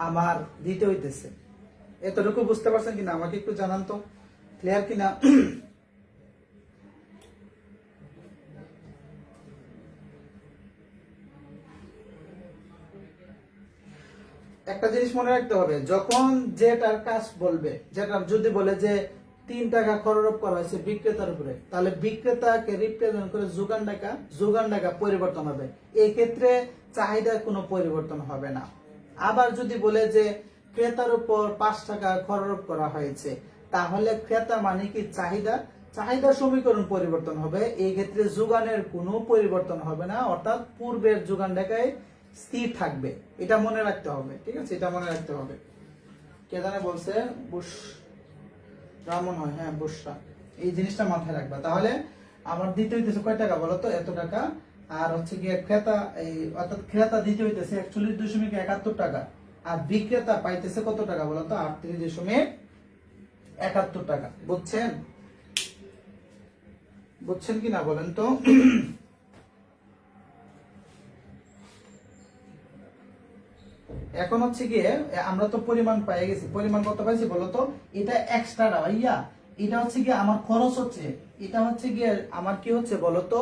আমার দিতে হইতেছে। এতটুকু বুঝতে পারছেন কিনা আমাকে একটু জানান তো, ক্লিয়ার কিনা? একটা জিনিস মনে রাখতে হবে, যখন যেটার কাজ বলবে, যেটা যদি বলে যে 3 টাকা খরচ করা হয়েছে বিক্রেতার উপরে, তাহলে বিক্রেতাকে রিপ্রেজেন্ট করে যোগান টাকা পরিবর্তন হবে। এই ক্ষেত্রে চাহিদার কোনো পরিবর্তন হবে না। আবার যদি বলে যে ক্রেতার উপর 5 টাকা খরচ করা হয়েছে, তাহলে ক্রেতা মানে কি চাহিদা সমীকরণ পরিবর্তন হবে। এই ক্ষেত্রে যোগানের কোনো পরিবর্তন হবে না, অর্থাৎ পূর্বের যোগান টাকায় স্থির থাকবে, এটা মনে রাখতে হবে। ঠিক আছে, এটা মনে রাখতে হবে। কে জানে বলছে বুশ রামন হয়, হ্যাঁ বুশরা, এই জিনিসটা মাথায় রাখবা। তাহলে আমার দিতে হইতেছে কয় টাকা বলো তো, এত টাকা। আর হচ্ছে গিয়ে ক্রেতা এই অর্থাৎ ক্রেতা দিতে হইতেছে 41.71 টাকা, আর বিক্রেতা পাইতেছে কত টাকা বলো তো, 38.71 টাকা। বুঝছেন? বুঝছেন কি না বলেন তো? এখন হচ্ছে গিয়ে আমরা তো পরিমাণ পেয়ে গেছি, পরিমাণ কত পাইছি বলতো, এটা এক্সট্রা ভাইয়া, এটা হচ্ছে গিয়ে আমার খরচ হচ্ছে, এটা হচ্ছে গিয়ে আমার কি হচ্ছে বলতো,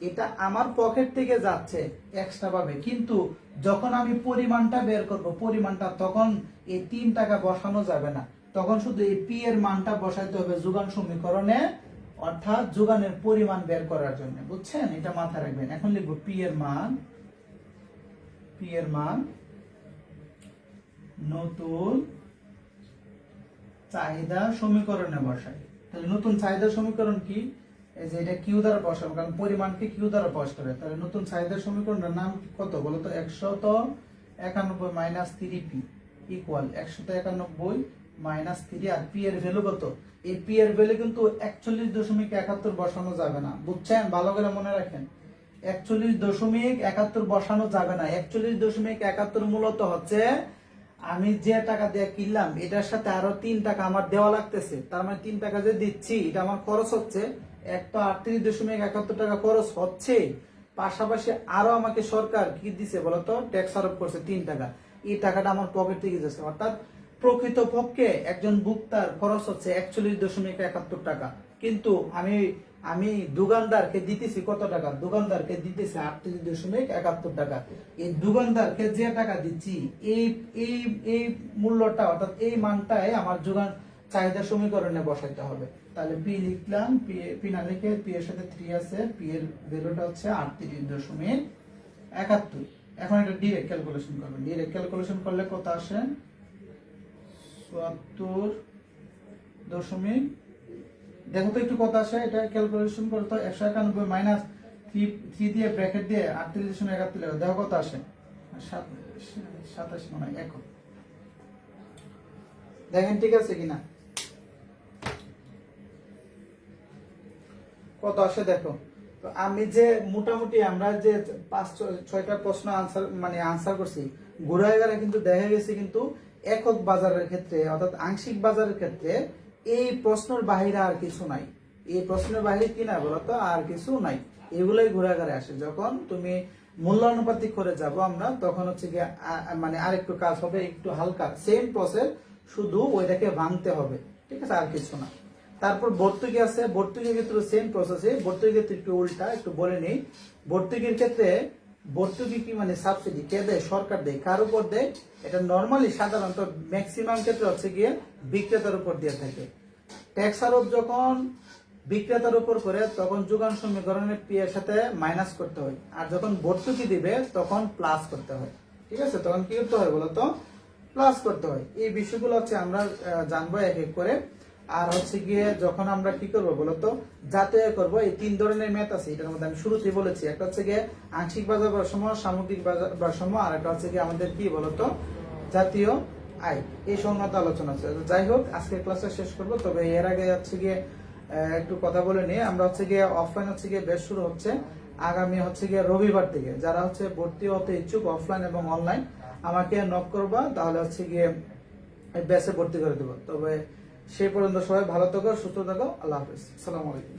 এটা আমার পকেট থেকে যাচ্ছে এক্সট্রা ভাবে। কিন্তু যখন আমি পরিমাণটা বের করব, পরিমাণটা তখন এই 3 টাকা বসানো যাবে না, তখন শুধু এই পি এর মানটা বসাইতে হবে যোগান সমীকরণে, অর্থাৎ যোগানের পরিমাণ বের করার জন্য। বুঝছেন? এটা মাথায় রাখবেন। এখন লিখবো পি এর মান, পি এর মান নতুন চাহিদা সমীকরণে বসাই। তাহলে নতুন চাহিদা সমীকরণ কি, এই যে এটা কিউ দ্বারা বসাবো, কারণ পরিমাণকে কিউ দ্বারা প্রকাশ করে। তাহলে নতুন চাহিদা সমীকরণের নাম কত বলতো, 191 মাইনাস 3p ইকুয়াল 191 মাইনাস 3। আর পি এর ভ্যালু কত, এই পি এর ভ্যালু কিন্তু 41.71 বসানো যাবে না। বুঝছেন? ভালো করে মনে রাখেন, 41.71 বসানো যাবে না। 41.71 মূলত হচ্ছে আমি যে টাকা দিয়ে কিনলাম এটার সাথে আরো 3 টাকা আমার দেওয়া লাগতেছে, তার মানে 3 টাকা যে দিচ্ছি এটা আমার খরচ হচ্ছে। এক তো 38.71 টাকা খরচ হচ্ছে, পাশাপাশি আরো আমাকে সরকার কি দিছে বলতো, ট্যাক্স আরোপ করছে 3 টাকা। এই টাকাটা আমার পকেট থেকে যাচ্ছে, অর্থাৎ প্রকৃত পক্ষে একজন ভোক্তার খরচ হচ্ছে 41.71 টাকা। কিন্তু আমি আমি দোকানদারকে দিতেছি কত টাকা, দোকানদারকে দিতেছি 38.71 টাকা। এই দোকানদারকে যে টাকা দিচ্ছি এই এই এই মূল্যটা, অর্থাৎ এই মানটাই আমার যোগান চাহিদা সমীকরণে বসাইতে হবে। তাহলে পি লিখলাম, পি না লিখে পি এর সাথে 3 আছে, পি এর ভ্যালুটা হচ্ছে 38.71। এখন এটা ডিরেক্ট ক্যালকুলেশন করবেন। ডিরেক্ট ক্যালকুলেশন করলে কত আসে, 74 দশমিক, দেখো তো একটু কত আসে, এটা ক্যালকুলেশন করতে 191 মাইনাস 3 দিয়ে ব্র্যাকেট দিয়ে 38.71 দেখো কত আসে, 27 মানে 1। দেখেন ঠিক আছে কিনা, কত আসে দেখো। তো আমি যে মোটামুটি আমরা যে 5-6টা প্রশ্ন আনসার করছি, ঘুরায় কিন্তু দেখা গেছে কিন্তু একক বাজারের ক্ষেত্রে অর্থাৎ আংশিক বাজারের ক্ষেত্রে এই প্রশ্নের বাহিরে আর কিছু নাই। এই প্রশ্নের বাহিরে কি না বলতো, আর কিছু নাই। এগুলোই ঘুরাঘারে আসে। যখন তুমি মূল্যানুপাতিক করে যাব আমরা, তখন হচ্ছে গিয়ে মানে আরেকটু কাজ হবে, একটু হালকা সেম প্রসেস, শুধু ওইটাকে ভাঙতে হবে। ঠিক আছে, আর কিছু না। তারপর ভর্তুকি আছে, ভর্তুকির ক্ষেত্রে সেম প্রসেসে, ভর্তুকির ক্ষেত্রে একটু উল্টা, একটু বলে নেই। ভর্তুকির ক্ষেত্রে ভর্তুকি কি মানে সাবসিডি কে দেয়, সরকার দেয়। কার উপর দেয়, এটা নর্মালি সাধারণত ম্যাক্সিমাম ক্ষেত্রে হচ্ছে গিয়ে বিক্রেতার উপর দিয়ে থাকে। ট্যাক্স আরোপ যখন বিক্রেতার উপর করে তখন যোগান সমীকরণে পি এর সাথে মাইনাস করতে হয়, আর যখন ভর্তুকি দিবে তখন প্লাস করতে হয়। ঠিক আছে, তখন কি করতে হয় বলতো, প্লাস করতে হয়। এই বিষয়গুলো হচ্ছে আমরা জানবো এক এক করে। আর হচ্ছে গিয়ে যখন আমরা কি করবো বলতো, যাচাই করবো, এই 3 ধরনের ম্যাথ আছে। এটার মধ্যে আমি শুরুতেই বলেছি, একটা হচ্ছে গিয়ে আংশিক বাজার ভারসাম্য, সামগ্রিক বাজার ভারসাম্য, আর একটা হচ্ছে গিয়ে আমাদের কি বলতো, জাতীয় আয়। এই সংক্রান্ত আলোচনা আছে। যাই হোক, আজকের ক্লাসটা শেষ করবো। তবে এর আগে হচ্ছে গিয়ে একটু কথা বলে নিয়ে, আমরা হচ্ছে গিয়ে অফলাইন হচ্ছে গিয়ে ব্যাচ শুরু হচ্ছে আগামী হচ্ছে গিয়ে রবিবার থেকে। যারা হচ্ছে ভর্তি হতে ইচ্ছুক অফলাইন এবং অনলাইন, আমাকে নক করবা, তাহলে হচ্ছে গিয়ে ব্যাচে ভর্তি করে দেবো। তবে সেই পর্যন্ত সবাই ভালো থাকো, সুস্থ থাকো। আল্লাহ হাফিজ, আসসালামু আলাইকুম।